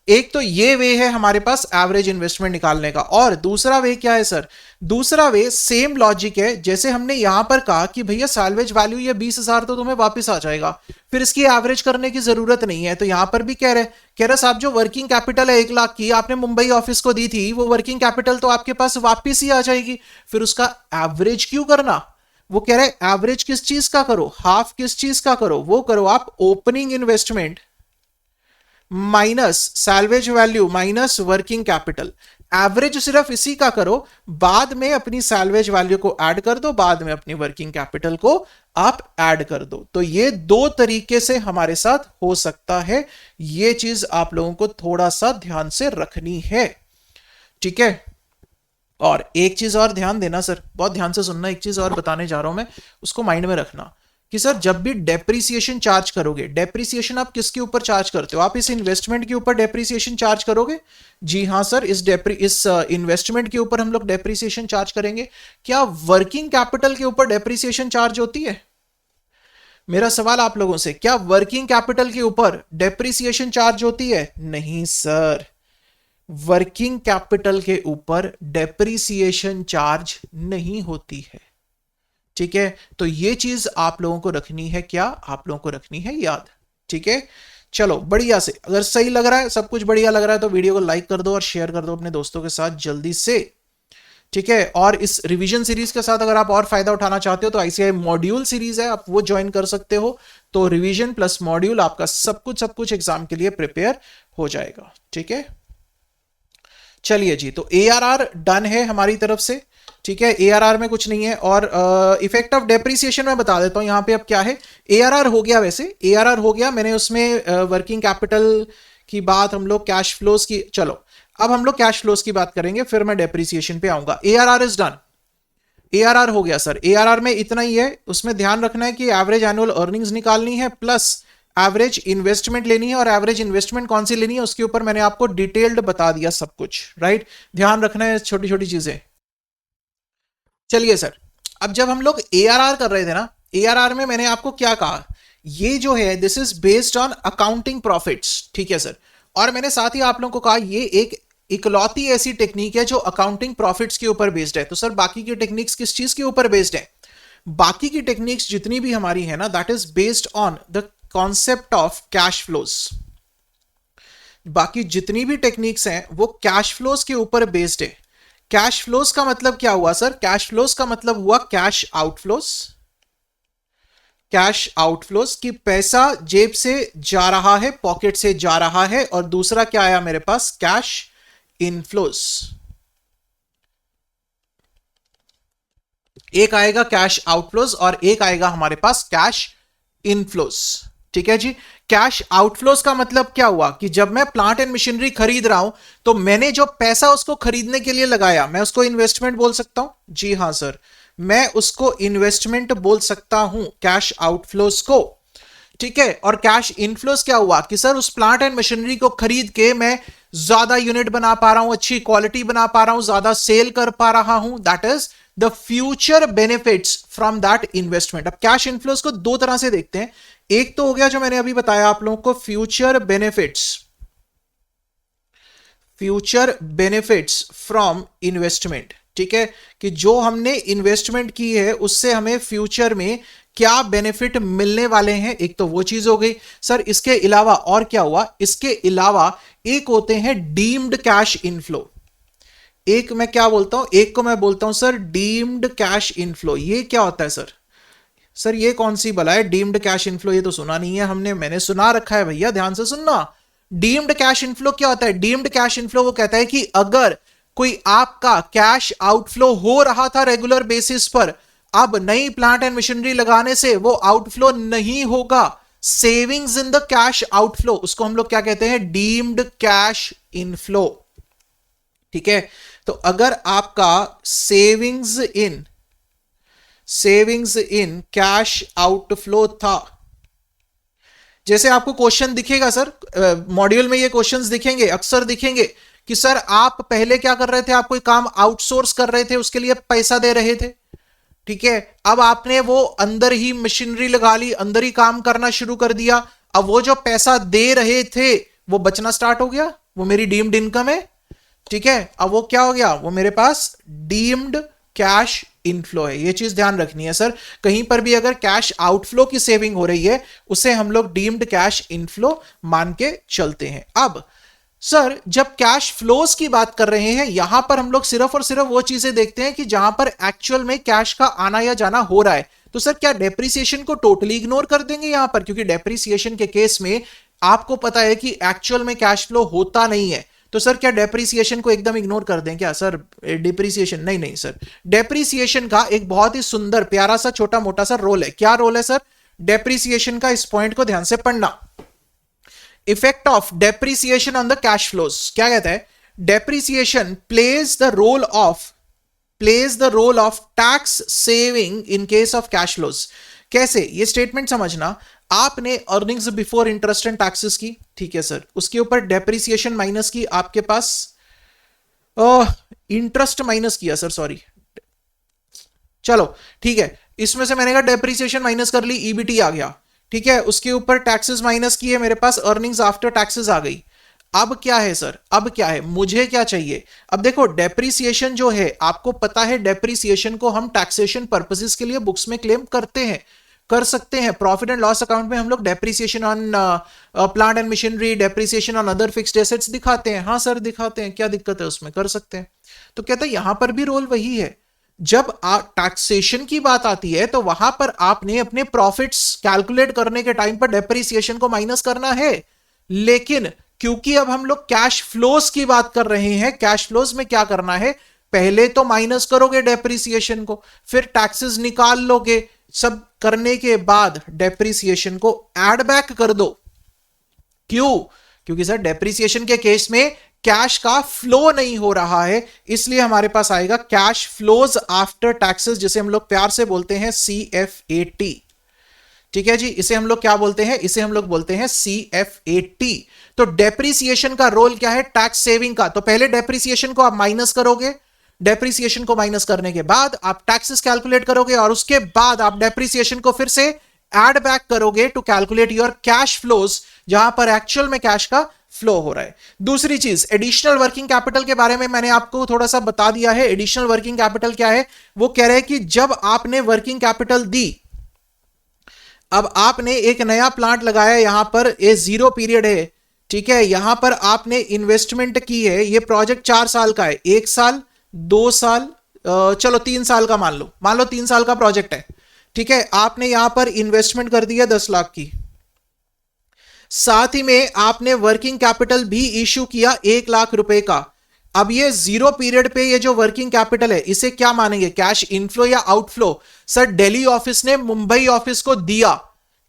एक तो ये वे है हमारे पास एवरेज इन्वेस्टमेंट निकालने का, और दूसरा वे क्या है सर, दूसरा वे सेम लॉजिक है जैसे हमने यहां पर कहा कि भैया सैल्वेज वैल्यू ये 20,000 तो तुम्हें वापस आ जाएगा, फिर इसकी एवरेज करने की जरूरत नहीं है। तो यहां पर भी कह रहे साहब जो वर्किंग कैपिटल है 1 लाख की आपने मुंबई ऑफिस को दी थी, वो वर्किंग कैपिटल तो आपके पास वापिस ही आ जाएगी, फिर उसका एवरेज क्यों करना। वो कह रहे एवरेज किस चीज का करो, हाफ किस चीज का करो, वो करो आप opening investment minus salvage value minus working capital. Average सिर्फ इसी का करो, बाद में अपनी सैल्वेज वैल्यू को ऐड कर दो, बाद में अपनी वर्किंग कैपिटल को आप ऐड कर दो। तो ये दो तरीके से हमारे साथ हो सकता है, ये चीज आप लोगों को थोड़ा सा ध्यान से रखनी है, ठीक है। और एक चीज और ध्यान देना सर, बहुत ध्यान से सुनना, एक चीज और बताने जा रहा हूं मैं, उसको माइंड में रखना कि सर जब भी डेप्रीसिएशन चार्ज करोगे, डेप्रीसिएशन आप किसके ऊपर चार्ज करते हो, आप इस इन्वेस्टमेंट के ऊपर डेप्रीसिएशन चार्ज करोगे। जी हां सर, इस इन्वेस्टमेंट के ऊपर हम लोग डेप्रीसिएशन चार्ज करेंगे। क्या वर्किंग कैपिटल के ऊपर डेप्रीसिएशन चार्ज होती है, मेरा सवाल आप लोगों से, क्या वर्किंग कैपिटल के ऊपर डेप्रीसिएशन चार्ज होती है? नहीं सर, वर्किंग कैपिटल के ऊपर डेप्रीसिएशन चार्ज नहीं होती है, ठीक है। तो ये चीज आप लोगों को रखनी है, क्या आप लोगों को रखनी है याद, ठीक है। चलो बढ़िया से, अगर सही लग रहा है, सब कुछ बढ़िया लग रहा है तो वीडियो को लाइक कर दो और शेयर कर दो अपने दोस्तों के साथ जल्दी से, ठीक है। और इस रिवीजन सीरीज के साथ अगर आप और फायदा उठाना चाहते हो तो आईसीआई मॉड्यूल सीरीज है, आप वो ज्वाइन कर सकते हो। तो रिवीजन प्लस मॉड्यूल आपका सब कुछ एग्जाम के लिए प्रिपेयर हो जाएगा, ठीक है। चलिए जी, तो ARR डन है हमारी तरफ से, ठीक है, एआरआर में कुछ नहीं है। और इफेक्ट ऑफ डेप्रिसिएशन मैं बता देता हूं यहां पे अब क्या है। एआरआर हो गया, वैसे एआरआर हो गया, मैंने उसमें वर्किंग कैपिटल की बात, हम लोग कैश फ्लोज की, चलो अब हम लोग कैश फ्लोज की बात करेंगे, फिर मैं डेप्रिसिएशन पे आऊंगा। एआरआर इज डन, एआरआर हो गया सर। एआरआर में इतना ही है, उसमें ध्यान रखना है कि एवरेज एनुअल अर्निंग्स निकालनी है प्लस एवरेज इन्वेस्टमेंट लेनी है, और एवरेज इन्वेस्टमेंट कौन सी लेनी है उसके ऊपर मैंने आपको डिटेल्ड बता दिया सब कुछ, राइट। ध्यान रखना है छोटी छोटी चीजें। चलिए सर, अब जब हम लोग एआरआर कर रहे थे ना, एआरआर में मैंने आपको क्या कहा, ये जो है this is based on accounting profits, ठीक है सर। और मैंने साथ ही आप लोगों को कहा ये एक इकलौती ऐसी टेक्निक है जो अकाउंटिंग प्रॉफिट्स के ऊपर बेस्ड है। तो सर बाकी की टेक्निक्स किस चीज के ऊपर बेस्ड है? बाकी की टेक्निक्स जितनी भी हमारी है ना, that is based on the concept of cash flows. बाकी जितनी भी टेक्निक्स हैं वो कैश फ्लोज के ऊपर बेस्ड है। कैश फ्लोज का मतलब क्या हुआ सर? कैश फ्लोज का मतलब हुआ कैश आउटफ्लोज। कैश आउटफ्लोज की पैसा जेब से जा रहा है, पॉकेट से जा रहा है। और दूसरा क्या आया मेरे पास? Cash inflows. एक आएगा कैश आउटफ्लोज और एक आएगा हमारे पास कैश इनफ्लोज, ठीक है जी। कैश आउटफ्लोज का मतलब क्या हुआ कि जब मैं प्लांट एंड मशीनरी खरीद रहा हूं तो मैंने जो पैसा उसको खरीदने के लिए लगाया, मैं उसको इन्वेस्टमेंट बोल सकता हूं? जी हां सर, मैं उसको इन्वेस्टमेंट बोल सकता हूं कैश आउटफ्लोज को, ठीक है। और कैश इनफ्लोज क्या हुआ कि सर उस प्लांट एंड मशीनरी को खरीद के मैं ज्यादा यूनिट बना पा रहा हूं, अच्छी क्वालिटी बना पा रहा हूं, ज्यादा सेल कर पा रहा हूं, that is the future benefits from that investment. अब कैश इनफ्लोज को दो तरह से देखते हैं। एक तो हो गया जो मैंने अभी बताया आप लोगों को, future benefits, future benefits from investment, ठीक है, कि जो हमने इन्वेस्टमेंट की है उससे हमें फ्यूचर में क्या बेनिफिट मिलने वाले हैं, एक तो वो चीज हो गई सर। इसके अलावा और क्या हुआ? इसके अलावा एक होते हैं डीम्ड कैश इनफ्लो। एक मैं क्या बोलता हूं, एक को मैं बोलता हूं सर डीम्ड कैश इनफ्लो। ये क्या होता है सर? सर ये कौन सी बला है डीम्ड कैश इनफ्लो? ये तो सुना नहीं है हमने, मैंने सुना रखा है भैया, ध्यान से सुनना। डीम्ड कैश इनफ्लो क्या होता है? डीम्ड कैश इनफ्लो वो कहता है कि अगर कोई आपका कैश आउटफ्लो हो रहा था रेगुलर बेसिस पर, अब नई प्लांट एंड मशीनरी लगाने से वो आउटफ्लो नहीं होगा, savings in the cash outflow, उसको हम लोग क्या कहते हैं? डीम्ड कैश इनफ्लो, ठीक है। तो अगर आपका सेविंग्स इन कैश आउटफ्लो था, जैसे आपको क्वेश्चन दिखेगा सर, मॉड्यूल में ये क्वेश्चंस दिखेंगे, अक्सर दिखेंगे कि सर आप पहले क्या कर रहे थे, आप कोई काम आउटसोर्स कर रहे थे, उसके लिए पैसा दे रहे थे, ठीक है। अब आपने वो अंदर ही मशीनरी लगा ली, अंदर ही काम करना शुरू कर दिया, अब वो जो पैसा दे रहे थे वो बचना स्टार्ट हो गया, वो मेरी डीम्ड इनकम है, ठीक है। अब वो क्या हो गया? वो मेरे पास डीम्ड कैश इनफ्लो है। ये चीज ध्यान रखनी है सर, कहीं पर भी अगर कैश आउटफ्लो की सेविंग हो रही है उसे हम लोग डीम्ड कैश इनफ्लो मान के चलते हैं। अब सर जब कैश फ्लोज की बात कर रहे हैं, यहां पर हम लोग सिर्फ और सिर्फ वो चीजें देखते हैं कि जहां पर एक्चुअल में कैश का आना या जाना हो रहा है। तो सर क्या डेप्रिसिएशन को टोटली इग्नोर कर देंगे यहां पर? क्योंकि डेप्रिसिएशन के केस में आपको पता है कि एक्चुअल में कैश फ्लो होता नहीं है, तो सर क्या डेप्रिसिएशन को एकदम इग्नोर कर दें क्या सर? डिप्रिसिएशन नहीं, नहीं सर, डेप्रिसिएशन का एक बहुत ही सुंदर प्यारा सा छोटा मोटा सा रोल है। क्या रोल है सर डेप्रिसिएशन का? इस पॉइंट को ध्यान से पढ़ना। Effect of depreciation on the cash flows, क्या कहता है? Depreciation plays the role of tax saving in case of cash flows. कैसे? ये स्टेटमेंट समझना, आपने earnings before interest and taxes की, ठीक है सर, उसके ऊपर डेप्रिसिएशन माइनस की, आपके पास इंटरेस्ट माइनस किया सर, सॉरी, चलो ठीक है, इसमें से मैंने कहा डेप्रिसिएशन माइनस कर ली, ईबीटी आ गया, ठीक है। उसके ऊपर टैक्सेस माइनस किए, मेरे पास अर्निंग्स आफ्टर टैक्सेस आ गई। अब क्या है सर? अब क्या है? मुझे क्या चाहिए? अब देखो डेप्रिसिएशन जो है, आपको पता है डेप्रिसिएशन को हम टैक्सेशन पर्पसेस के लिए बुक्स में क्लेम करते हैं, कर सकते हैं। प्रॉफिट एंड लॉस अकाउंट में हम लोग depreciation on plant and machinery, depreciation on other fixed assets दिखाते हैं। हाँ सर दिखाते हैं, क्या दिक्कत है उसमें? कर सकते हैं। तो कहते हैं यहां पर भी रोल वही है, जब टैक्सेशन की बात आती है तो वहां पर आपने अपने प्रॉफिट्स कैलकुलेट करने के टाइम पर डेप्रिसिएशन को माइनस करना है। लेकिन क्योंकि अब हम लोग कैश फ्लोज की बात कर रहे हैं, कैश फ्लोज में क्या करना है? पहले तो माइनस करोगे डेप्रिसिएशन को, फिर टैक्सेस निकाल लोगे, सब करने के बाद डेप्रिसिएशन को ऐड बैक कर दो। क्यों? क्योंकि सर डेप्रिसिएशन के केस में कैश का फ्लो नहीं हो रहा है, इसलिए हमारे पास आएगा कैश फ्लोज आफ्टर टैक्सेस, जिसे हम लोग प्यार से बोलते हैं CFAT। ठीक है जी, इसे हम लोग क्या बोलते हैं? इसे हम लोग बोलते हैं CFAT। तो डेप्रिसिएशन का रोल क्या है टैक्स सेविंग का? तो पहले डेप्रिसिएशन को आप माइनस करोगे, डेप्रिसिएशन को माइनस करने के बाद आप टैक्सेस कैलकुलेट करोगे, और उसके बाद आप डेप्रिसिएशन को फिर से ऐड बैक करोगे to calculate your cash flows, जहां पर एक्चुअल में कैश का फ्लो हो रहा है। दूसरी चीज, एडिशनल वर्किंग कैपिटल के बारे में मैंने आपको थोड़ा सा बता दिया है। एडिशनल वर्किंग कैपिटल क्या है? वो कह रहे हैं कि जब आपने वर्किंग कैपिटल दी, अब आपने एक नया प्लांट लगाया, यहां पर ये 0 पीरियड है, ठीक है, यहां पर आपने इन्वेस्टमेंट की है, ये प्रोजेक्ट 4 साल का है, 1 साल 2 साल चलो 3 साल का मान लो 3 साल का प्रोजेक्ट है, ठीक है, आपने यहां पर इन्वेस्टमेंट कर दी है 10 लाख की, साथ ही में आपने वर्किंग कैपिटल भी इश्यू किया 1 लाख रुपए का। अब ये 0 पीरियड पे ये जो वर्किंग कैपिटल है, इसे क्या मानेंगे, कैश इनफ्लो या आउटफ्लो? सर दिल्ली ऑफिस ने मुंबई ऑफिस को दिया,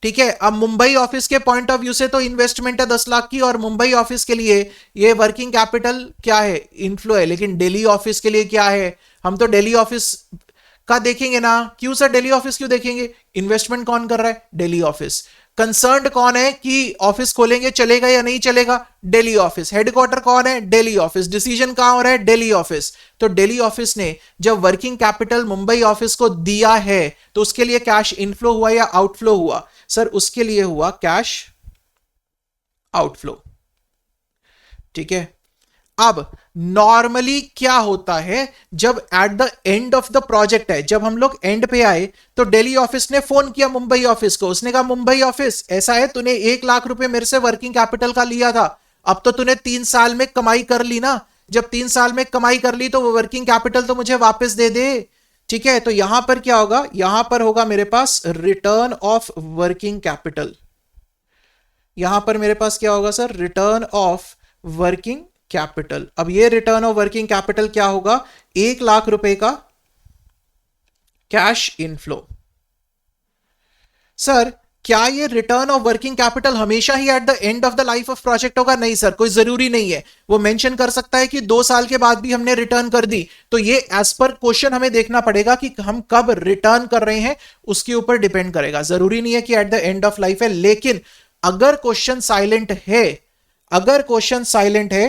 ठीक है, अब मुंबई ऑफिस के पॉइंट ऑफ व्यू से तो इन्वेस्टमेंट है 10 लाख की, और मुंबई ऑफिस के लिए ये वर्किंग कैपिटल क्या है, इनफ्लो है। लेकिन दिल्ली ऑफिस के लिए क्या है, हम तो दिल्ली ऑफिस का देखेंगे ना। क्यों सर दिल्ली ऑफिस क्यों देखेंगे? इन्वेस्टमेंट कौन कर रहा है? दिल्ली ऑफिस। कंसर्न्ड कौन है कि ऑफिस खोलेंगे, चलेगा या नहीं चलेगा? दिल्ली ऑफिस। हेडक्वार्टर कौन है? दिल्ली ऑफिस। डिसीजन कहां हो रहा है? दिल्ली ऑफिस। तो दिल्ली ऑफिस ने जब वर्किंग कैपिटल मुंबई ऑफिस को दिया है, तो उसके लिए कैश इनफ्लो हुआ या आउटफ्लो हुआ? सर उसके लिए हुआ कैश आउटफ्लो, ठीक है। अब नॉर्मली क्या होता है, जब eight the end of the project है, जब हम लोग एंड पे आए, तो दिल्ली ऑफिस ने फोन किया मुंबई ऑफिस को, उसने कहा मुंबई ऑफिस ऐसा है, तूने 1 लाख रुपए मेरे से वर्किंग कैपिटल का लिया था, अब तो तूने 3 साल में कमाई कर ली ना, जब 3 साल में कमाई कर ली तो वो वर्किंग कैपिटल तो मुझे वापस दे दे, ठीक है। तो यहां पर क्या होगा, यहां पर होगा मेरे पास रिटर्न ऑफ वर्किंग कैपिटल। यहां पर मेरे पास क्या होगा sir, return of working capital. अब ये रिटर्न ऑफ वर्किंग कैपिटल क्या होगा, 1 लाख रुपए का कैश इनफ्लो। सर क्या ये रिटर्न ऑफ वर्किंग कैपिटल हमेशा ही at the end of the life of project होगा? नहीं सर, कोई जरूरी नहीं है। वो मेंशन कर सकता है कि 2 साल के बाद भी हमने रिटर्न कर दी, तो ये एज पर क्वेश्चन हमें देखना पड़ेगा कि हम कब रिटर्न कर रहे हैं, उसके ऊपर डिपेंड करेगा। जरूरी नहीं है कि eight the end of life है, लेकिन अगर क्वेश्चन साइलेंट है, अगर क्वेश्चन साइलेंट है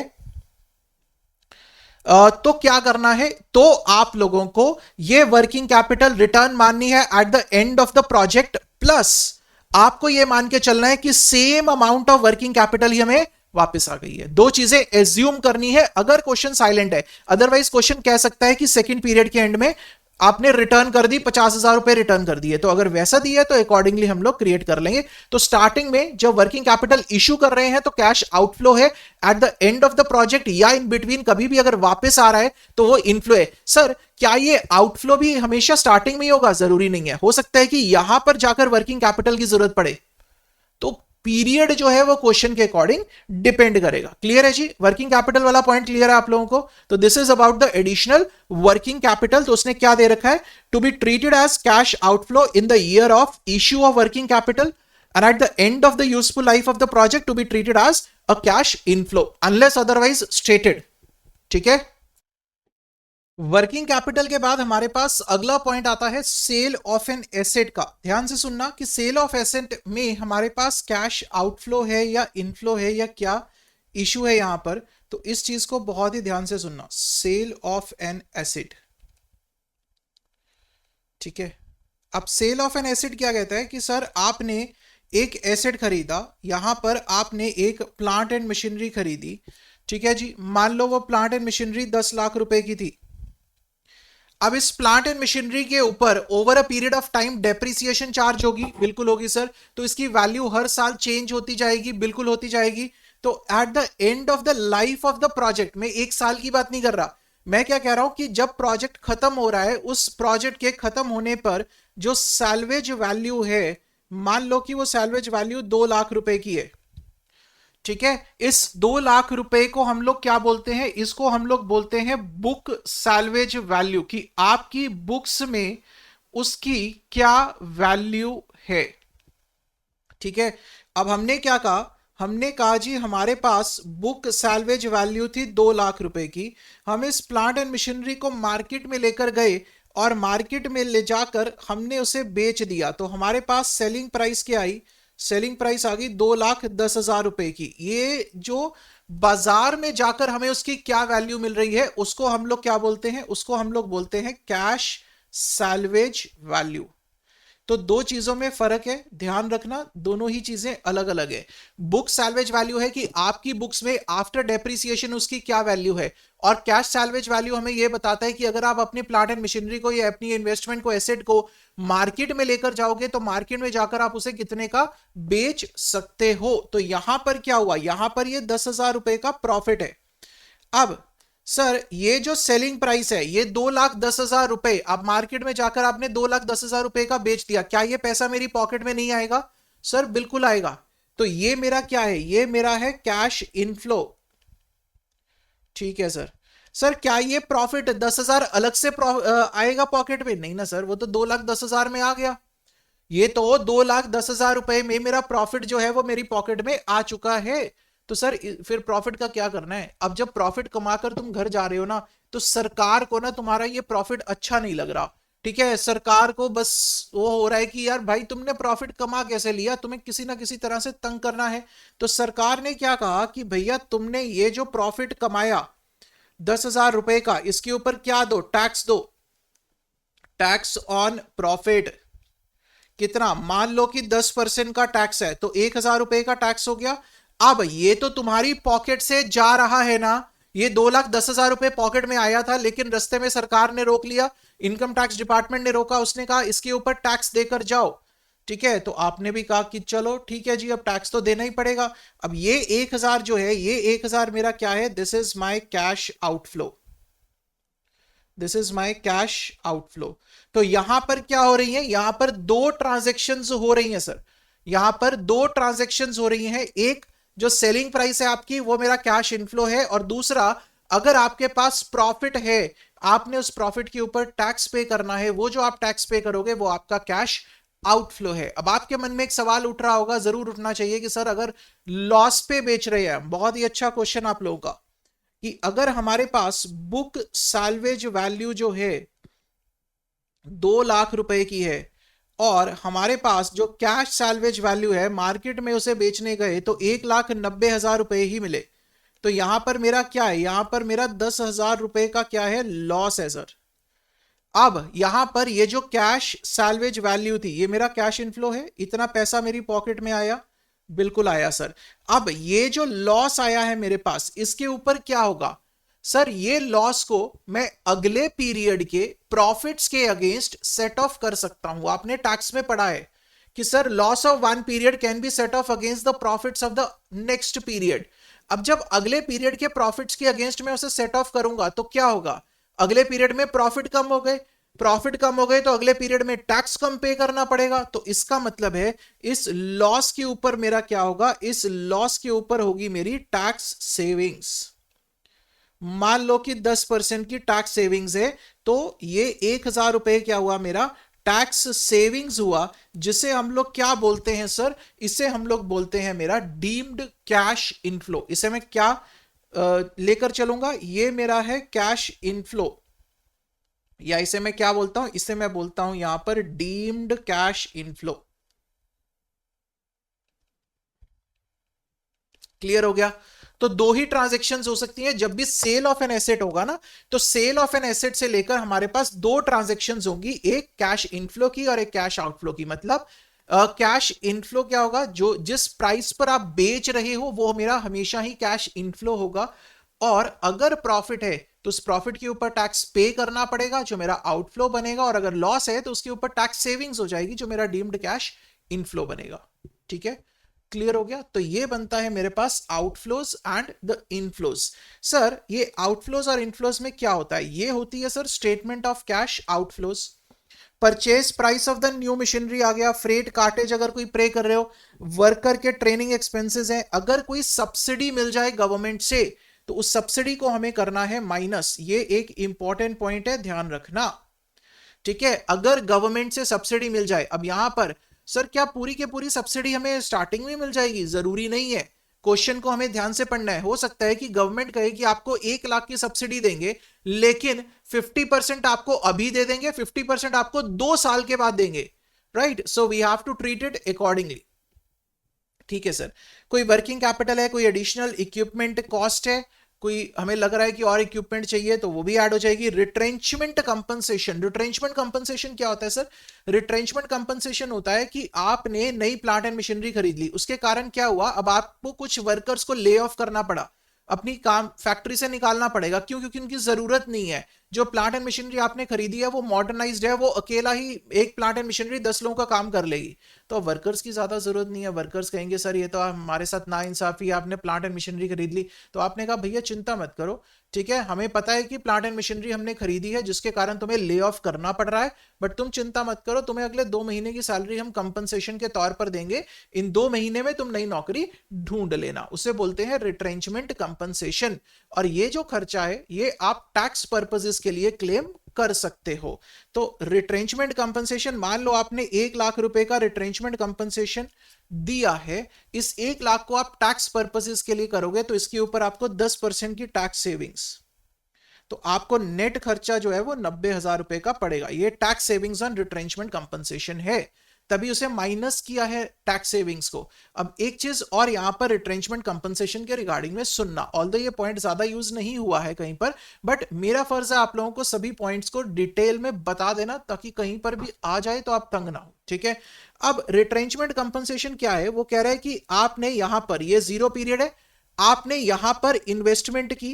तो क्या करना है, तो आप लोगों को ये वर्किंग कैपिटल रिटर्न माननी है at the end of the project, plus आपको ये मान के चलना है कि same amount of working capital ही हमें वापस आ गई है। 2 चीजें एज्यूम करनी है अगर क्वेश्चन साइलेंट है। अदरवाइज क्वेश्चन कह सकता है कि सेकंड पीरियड के एंड में आपने रिटर्न कर दी, 50,000 रुपए रिटर्न कर दिए, तो अगर वैसा दिया तो अकॉर्डिंगली हम लोग क्रिएट कर लेंगे। तो स्टार्टिंग में जब वर्किंग कैपिटल इशू कर रहे हैं तो कैश आउटफ्लो है, at the end of the project या इन बिटवीन कभी भी अगर वापस आ रहा है तो वो इनफ्लो है। सर क्या ये आउटफ्लो भी हमेशा स्टार्टिंग में ही होगा? जरूरी नहीं है, हो सकता है कि यहां पर जाकर वर्किंग कैपिटल की जरूरत पड़े, तो पीरियड जो है वो क्वेश्चन के अकॉर्डिंग डिपेंड करेगा। क्लियर है जी, वर्किंग कैपिटल वाला पॉइंट क्लियर है आप लोगों को? तो this is about the additional working capital. तो उसने क्या दे रखा है, to be treated as cash outflow in the year of issue of working capital and at the end of the useful life of the project to be treated as a cash inflow unless otherwise stated, ठीक है। Working capital के बाद हमारे पास अगला point आता है cell of an asset का। ध्यान से सुनना कि सेल ऑफ एसेट में हमारे पास कैश आउटफ्लो है या इनफ्लो है या क्या इशू है यहां पर, तो इस चीज को बहुत ही ध्यान से सुनना। सेल ऑफ एन एसेट, ठीक है। अब सेल ऑफ एन एसेट क्या कहता है कि सर आपने एक एसेट खरीदा, यहां पर आपने एक प्लांट एंड मशीनरी खरीदी, ठीक है जी। मान लो वो प्लांट एंड मशीनरी 10 लाख रुपए की थी। अब इस प्लांट एंड मशीनरी के ऊपर over a period of time depreciation charge होगी, बिल्कुल होगी सर। तो इसकी वैल्यू हर साल चेंज होती जाएगी, बिल्कुल होती जाएगी। तो eight the end of the life of the project, मैं 1 साल की बात नहीं कर रहा, मैं क्या कह रहा हूं कि जब प्रोजेक्ट खत्म हो रहा है, उस प्रोजेक्ट के खत्म होने पर जो सैल्वेज वैल्यू है, मान लो कि वो सैल्वेज वैल्यू 2 लाख रुपए की है, ठीक है, इस 2 लाख रुपए को हम लोग क्या बोलते हैं, इसको हम लोग बोलते हैं बुक सैल्वेज वैल्यू, कि आपकी बुक्स में उसकी क्या वैल्यू है। ठीक है, अब हमने क्या कहा, हमने कहा जी हमारे पास बुक सैल्वेज वैल्यू थी 2 लाख रुपए की, हम इस प्लांट एंड मशीनरी को मार्केट में लेकर गए और मार्केट में ले जाकर हमने उसे बेच दिया, तो हमारे पास सेलिंग प्राइस क्या आई, सेलिंग प्राइस आ गई 2,10,000 रुपए की। ये जो बाजार में जाकर हमें उसकी क्या वैल्यू मिल रही है उसको हम लोग क्या बोलते हैं, उसको हम लोग बोलते हैं कैश सैल्वेज वैल्यू। तो दो चीजों में फर्क है, ध्यान रखना, दोनों ही चीजें अलग अलग है। बुक सैल्वेज वैल्यू है कि आपकी बुक्स में आफ्टर डेप्रिसिएशन उसकी क्या वैल्यू है, और कैश सैल्वेज वैल्यू हमें यह बताता है कि अगर आप अपनी प्लांट एंड मशीनरी को या अपनी इन्वेस्टमेंट को, एसेट को मार्केट में लेकर जाओगे तो मार्केट में जाकर आप उसे कितने का बेच सकते हो। तो यहां पर क्या हुआ, यहां पर ये 10,000 रुपए का प्रॉफिट है। अब सर ये जो सेलिंग प्राइस है ये 2,10,000 रुपए, अब मार्केट में जाकर आपने 2,10,000 रुपए का बेच दिया, क्या ये पैसा मेरी पॉकेट में नहीं आएगा? सर बिल्कुल आएगा। तो ये मेरा क्या है, ये मेरा है कैश इनफ्लो। ठीक है सर, सर क्या ये प्रॉफिट 10,000 अलग से आएगा पॉकेट में? नहीं ना सर, वो तो 2,10,000 में आ गया। ये तो 2,10,000 रुपए में मेरा प्रॉफिट जो है वो मेरी पॉकेट में आ चुका है। तो सर फिर प्रॉफिट का क्या करना है? अब जब प्रॉफिट कमाकर तुम घर जा रहे हो ना, तो सरकार को ना तुम्हारा ये प्रॉफिट अच्छा नहीं लग रहा। ठीक है, सरकार को बस वो हो रहा है कि यार भाई तुमने प्रॉफिट कमा कैसे लिया, तुम्हें किसी ना किसी तरह से तंग करना है। तो सरकार ने क्या कहा कि भैया तुमने ये जो प्रॉफिट कमाया 10,000 रुपए का, इसके ऊपर क्या दो, टैक्स दो, टैक्स ऑन प्रॉफिट। कितना? मान लो कि 10% का टैक्स है, तो 1,000 रुपए का टैक्स हो गया। अब ये तो तुम्हारी पॉकेट से जा रहा है ना, ये 2,10,000 रुपए पॉकेट में आया था, लेकिन रास्ते में सरकार ने रोक लिया, इनकम टैक्स डिपार्टमेंट ने रोका, उसने कहा इसके ऊपर टैक्स देकर जाओ। ठीक है, तो आपने भी कहा कि चलो ठीक है जी, अब टैक्स तो देना ही पड़ेगा। अब ये 1,000 जो है, ये 1,000 मेरा क्या है, this is my cash outflow, this is my cash outflow. तो यहां पर क्या हो रही है, यहां पर दो ट्रांजेक्शन्स हो रही हैं सर, यहां पर दो ट्रांजेक्शन्स हो रही हैं। एक जो सेलिंग प्राइस है आपकी, वो मेरा कैश इनफ्लो है, और दूसरा अगर आपके पास प्रॉफिट है, आपने उस प्रॉफिट के ऊपर टैक्स पे करना है, वो जो आप टैक्स पे करोगे वो आपका कैश आउटफ्लो है। अब आपके मन में एक सवाल उठ रहा होगा, जरूर उठना चाहिए, कि सर अगर लॉस पे बेच रहे हैं, बहुत ही अच्छा क्वेश्चन आप लोगों का, कि अगर हमारे पास बुक सैल्वेज वैल्यू जो है 2 लाख रुपए की है, और हमारे पास जो कैश सैल्वेज वैल्यू है, मार्केट में उसे बेचने गए तो 1,90,000 रुपए ही मिले, तो यहां पर मेरा क्या है, यहां पर मेरा 10,000 रुपए का क्या है, लॉस है सर। अब यहां पर ये जो कैश सैल्वेज वैल्यू थी, ये मेरा कैश इनफ्लो है, इतना पैसा मेरी पॉकेट में आया, बिल्कुल आया सर। अब ये जो लॉस आया है मेरे पास, इसके ऊपर क्या होगा सर, ये लॉस को मैं अगले पीरियड के प्रॉफिट्स के अगेंस्ट सेट ऑफ कर सकता हूं। आपने टैक्स में पढ़ा है कि sir loss of one period can be set of against the profits of the next period. अब जब अगले पीरियड के प्रॉफिट्स के अगेंस्ट में उसे सेट ऑफ करूंगा तो क्या होगा, अगले पीरियड में प्रॉफिट कम हो गए, प्रॉफिट कम हो गए तो अगले पीरियड में टैक्स कम पे करना पड़ेगा। तो इसका मतलब है इस लॉस के ऊपर मेरा क्या होगा, इस लॉस के ऊपर होगी मेरी टैक्स सेविंग्स। मान लो कि 10% की टैक्स सेविंग्स है, तो ये 1,000 रुपए क्या हुआ, मेरा टैक्स सेविंग्स हुआ, जिसे हम लोग क्या बोलते हैं सर, इसे हम लोग बोलते हैं मेरा डीम्ड कैश इनफ्लो। इसे मैं क्या लेकर चलूंगा, ये मेरा है कैश इनफ्लो, या इसे मैं क्या बोलता हूं, इसे मैं बोलता हूं यहां पर डीम्ड कैश इनफ्लो। क्लियर हो गया? तो दो ही ट्रांजेक्शन्स हो सकती हैं, जब भी सेल ऑफ एन एसेट होगा ना, तो सेल ऑफ एन एसेट से लेकर हमारे पास दो ट्रांजेक्शन्स होंगी, एक कैश इनफ्लो की और एक कैश आउटफ्लो की। मतलब कैश इनफ्लो क्या होगा, जो जिस प्राइस पर आप बेच रहे हो वो मेरा हमेशा ही कैश इनफ्लो होगा, और अगर प्रॉफिट है तो उस प्रॉफिट के ऊपर टैक्स पे करना पड़ेगा, जो मेरा आउटफ्लो बनेगा, और अगर लॉस है तो उसके ऊपर टैक्स सेविंग्स हो जाएगी, जो मेरा डीम्ड कैश इनफ्लो बनेगा। ठीक है, क्लियर हो गया? तो ये बनता है मेरे पास outflows and the inflows. Sir ये आउटफ्लोज और इनफ्लोज में क्या होता है, ये होती है sir statement of cash outflows. Purchase price of the new machinery आ गया, फ्रेट कार्टेज अगर कोई पे कर रहे हो, वर्कर के ट्रेनिंग एक्सपेंसेस हैं, अगर कोई सब्सिडी मिल जाए गवर्नमेंट से तो उस सब्सिडी को हमें करना है माइनस। ये एक इंपॉर्टेंट पॉइंट है, ध्यान रखना, ठीक है। अगर गवर्नमेंट से सब्सिडी मिल जाए, अब यहां पर सर क्या पूरी के पूरी सब्सिडी हमें स्टार्टिंग में मिल जाएगी? जरूरी नहीं है, क्वेश्चन को हमें ध्यान से पढ़ना है। हो सकता है कि गवर्नमेंट कहे कि आपको 1 लाख की सब्सिडी देंगे, लेकिन 50% आपको अभी दे देंगे, 50% आपको 2 साल के बाद देंगे, राइट? So we have to treat it accordingly, ठीक है सर। कोई वर्किंग कैपिटल है, कोई एडिशनल इक्विपमेंट कॉस्ट है, कोई हमें लग रहा है कि और इक्विपमेंट चाहिए तो वो भी ऐड हो जाएगी। रिट्रेंचमेंट कंपनसेशन, रिट्रेंचमेंट कंपनसेशन क्या होता है सर? रिट्रेंचमेंट कंपनसेशन होता है कि आपने नई प्लांट एंड मशीनरी खरीद ली, उसके कारण क्या हुआ, अब आपको कुछ वर्कर्स को ले ऑफ करना पड़ा, अपनी काम फैक्ट्री से निकालना पड़ेगा। क्यों? क्योंकि उनकी जरूरत नहीं है। जो प्लांट एंड मशीनरी आपने खरीदी है वो मॉडर्नाइज्ड है, वो अकेला ही एक प्लांट एंड मशीनरी 10 लोगों का काम कर लेगी, तो वर्कर्स की ज्यादा जरूरत नहीं है। वर्कर्स कहेंगे सर ये तो हमारे साथ नाइंसाफी, आपने प्लांट एंड मशीनरी खरीद ली। तो आपने कहा भैया चिंता मत करो, ठीक है, हमें पता है कि प्लांट एंड मशीनरी हमने खरीदी है जिसके कारण तुम्हें ले ऑफ करना पड़ रहा है, बट तुम चिंता मत करो, तुम्हें अगले 2 महीने की सैलरी हम कंपनसेशन के तौर पर देंगे, इन 2 महीने में तुम नई नौकरी ढूंढ लेना। उसे बोलते हैं रिट्रेंचमेंट कंपनसेशन। और ये जो खर्चा है ये आप टैक्स पर्पसेस के लिए क्लेम कर सकते हो। तो रिट्रेंचमेंट कंपनसेशन, मान लो आपने 1 लाख रुपए का रिट्रेंचमेंट कंपनसेशन दिया है, इस 1 लाख को आप टैक्स पर्पसेस के लिए करोगे तो इसके ऊपर आपको 10% की टैक्स सेविंग्स, तो आपको नेट खर्चा जो है वो 90,000 रुपए का पड़ेगा। ये tax savings on retrenchment compensation है, तभी उसे माइनस किया है टैक्स सेविंग्स को। अब एक चीज और यहां पर रिट्रेंचमेंट कंपनसेशन के रिगार्डिंग में सुनना, ऑल्दो ये पॉइंट ज्यादा यूज नहीं हुआ है कहीं पर, बट मेरा फर्ज है आप लोगों को सभी पॉइंट्स को डिटेल में बता देना ताकि कहीं पर भी आ जाए तो आप तंग ना हो, ठीक है। अब रिट्रेंचमेंट कंपनसेशन क्या है? वो कह रहा है कि आपने यहां पर, ये 0 पीरियड है, आपने यहां पर इन्वेस्टमेंट की,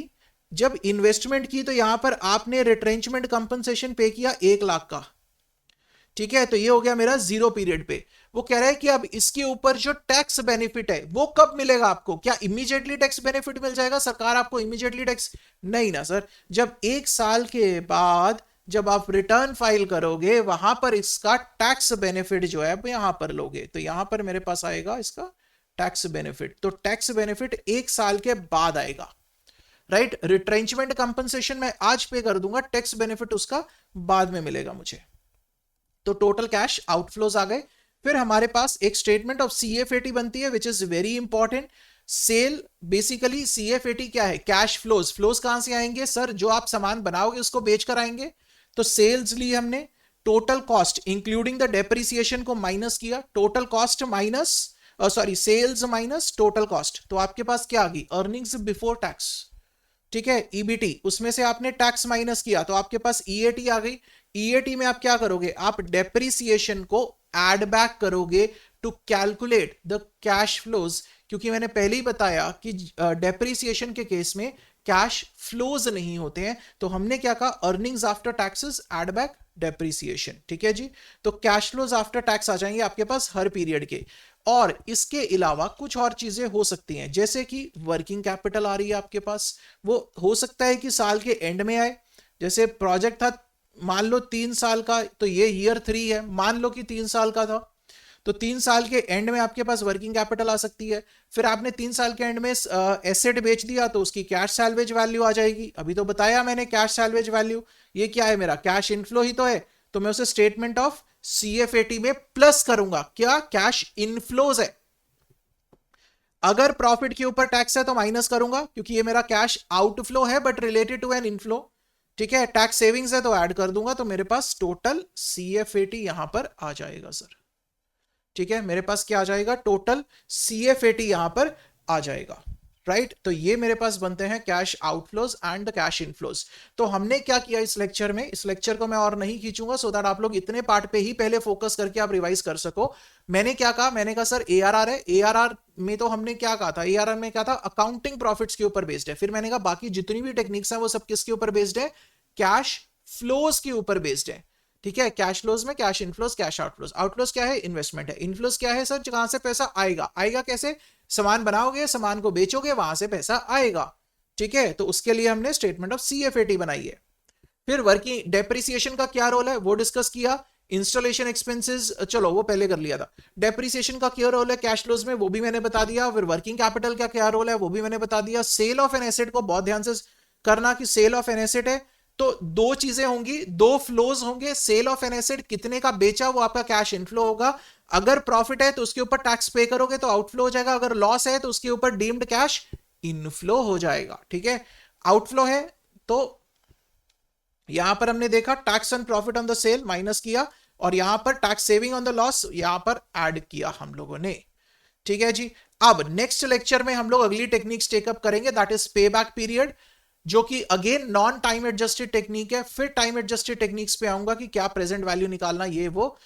जब इन्वेस्टमेंट की तो यहां पर आपने रिट्रेंचमेंट कंपनसेशन पे किया 1 लाख का, ठीक है, तो ये हो गया मेरा 0 पीरियड पे। वो कह रहा है कि अब इसके ऊपर जो टैक्स बेनिफिट है वो कब मिलेगा आपको? क्या इमीडिएटली टैक्स बेनिफिट मिल जाएगा? सरकार आपको इमीडिएटली टैक्स, नहीं ना सर, जब 1 साल के बाद जब आप रिटर्न फाइल करोगे वहां पर इसका टैक्स बेनिफिट जो है यहां पर लोगे, तो यहां पर मेरे पास आएगा इसका टैक्स बेनिफिट। तो टैक्स बेनिफिट 1 साल के बाद आएगा, राइट। रिट्रेंचमेंट कंपनसेशन मैं आज पे कर दूंगा, टैक्स बेनिफिट उसका बाद में मिलेगा मुझे। तो टोटल कैश आउटफ्लोज आ गए। फिर हमारे पास एक स्टेटमेंट ऑफ सीएफएटी बनती है which is very important. Sale, basically CFAT क्या है? Cash flows. फ्लोज कहां से आएंगे सर? जो आप सामान बनाओगे उसको बेचकर आएंगे। तो सेल्स ली हमने, total cost including the depreciation को माइनस किया, total cost minus sorry sales minus total cost, तो आपके पास क्या आ गई? अर्निंग्स बिफोर टैक्स, ठीक है, ईबीटी। उसमें से आपने टैक्स माइनस किया तो आपके पास ईएटी आ गई। ईएटी में आप क्या करोगे? आप डेप्रिसिएशन को एड बैक करोगे to calculate the cash flows, क्योंकि मैंने पहले ही बताया कि डेप्रिसिएशन के केस में कैश फ्लोज नहीं होते हैं, तो हमने क्या कहा? Earnings after taxes add back depreciation, ठीक है जी। तो कैश फ्लोज आफ्टर टैक्स आ जाएंगे आपके पास हर पीरियड के। और इसके अलावा कुछ और चीजें हो सकती हैं, जैसे कि वर्किंग कैपिटल आ रही है आपके पास, वो हो सकता है कि साल के एंड में आए। जैसे प्रोजेक्ट था मान लो 3 साल का, तो ये ईयर 3 है, मान लो कि 3 साल का था, तो 3 साल के एंड में आपके पास वर्किंग कैपिटल आ सकती है। फिर आपने 3 साल के एंड में एसेट बेच दिया तो उसकी कैश सैल्वेज वैल्यू आ जाएगी। अभी तो बताया मैंने कैश सैल्वेज वैल्यू, ये क्या है? मेरा कैश इनफ्लो ही तो है, तो मैं उसे स्टेटमेंट ऑफ सीएफएटी में प्लस करूंगा। क्या? कैश इनफ्लोज है। अगर प्रॉफिट के ऊपर टैक्स है तो माइनस करूंगा, क्योंकि ये मेरा कैश आउटफ्लो है but related to an inflow, ठीक है। टैक्स सेविंग्स है तो ऐड कर दूंगा, तो मेरे पास टोटल सीएफएटी यहां पर आ जाएगा सर, ठीक है। मेरे पास क्या आ जाएगा? टोटल सीएफएटी यहां पर आ जाएगा, राइट। तो ये मेरे पास बनते हैं cash outflows and the cash inflows. तो हमने क्या किया इस लेक्चर में? इस लेक्चर को मैं और नहीं खींचूंगा सो दैट आप लोग इतने पार्ट पे ही पहले फोकस करके आप रिवाइज कर सको। मैंने क्या कहा? मैंने कहा सर एआरआर है, एआरआर में तो हमने क्या कहा था? एआरआर में क्या था? अकाउंटिंग प्रॉफिट्स के ऊपर बेस्ड है। फिर मैंने कहा बाकी जितनी भी टेक्निक्स हैं वो सब किसके ऊपर बेस्ड है? कैश फ्लोज के ऊपर बेस्ड है, ठीक है। कैश फ्लोज में cash inflows, cash outflows. Outflows क्या है? इन्वेस्टमेंट है। इनफ्लोज क्या है सर? कहां से पैसा आएगा? आएगा कैसे? सामान बनाओगे, सामान को बेचोगे, वहां से पैसा आएगा, ठीक है। तो उसके लिए हमने स्टेटमेंट ऑफ सीएफएटी बनाई है। फिर वर्किंग डेप्रिसिएशन का क्या रोल है वो डिस्कस किया। इंस्टॉलेशन एक्सपेंसेस चलो वो पहले कर लिया था। डेप्रिसिएशन का क्या रोल है कैश फ्लोज में, वो भी मैंने बता दिया। फिर वर्किंग कैपिटल का क्या रोल है वो भी मैंने बता दिया। सेल ऑफ एन एसेट को बहुत ध्यान से करना कि सेल ऑफ एन एसेट है तो दो चीजें होंगी, दो फ्लोज होंगे। सेल ऑफ एन एसेट कितने का बेचा वो आपका कैश इनफ्लो होगा। अगर प्रॉफिट है तो उसके ऊपर टैक्स पे करोगे तो आउटफ्लो हो जाएगा। अगर लॉस है तो उसके ऊपर डीम्ड कैश इनफ्लो हो जाएगा। ठीक है, आउटफ्लो है तो यहां पर हमने देखा tax on profit on the sale minus किया और यहां पर tax saving on the loss यहां पर ऐड किया हम लोगों ने। ठीक है जी, अब नेक्स्ट लेक्चर में हम लोग अगली टेक्निक्स टेकअप करेंगे, दैट इज पे बैक पीरियड, जो कि again non time adjusted technique है। फिर टाइम एडजस्टेड टेक्निक्स पे आऊंगा कि क्या प्रेजेंट वैल्यू निकालना, ये वो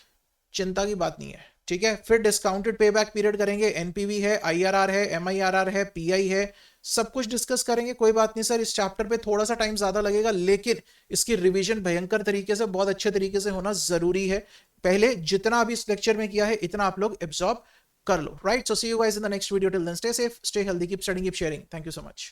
चिंता की बात नहीं है। ठीक है, फिर डिस्काउंटेड पे बैक पीरियड करेंगे, एनपीवी है, आईआरआर है, एमआईआरआर है, पीआई है, सब कुछ डिस्कस करेंगे। कोई बात नहीं सर, इस चैप्टर पे थोड़ा सा टाइम ज्यादा लगेगा, लेकिन इसकी रिवीजन भयंकर तरीके से, बहुत अच्छे तरीके से होना जरूरी है। पहले जितना अभी इस लेक्चर में किया है इतना आप लोग एब्जॉर्ब कर लो, right? So see you guys in the next video, till then stay safe, stay healthy, keep studying, keep sharing. Thank you so much.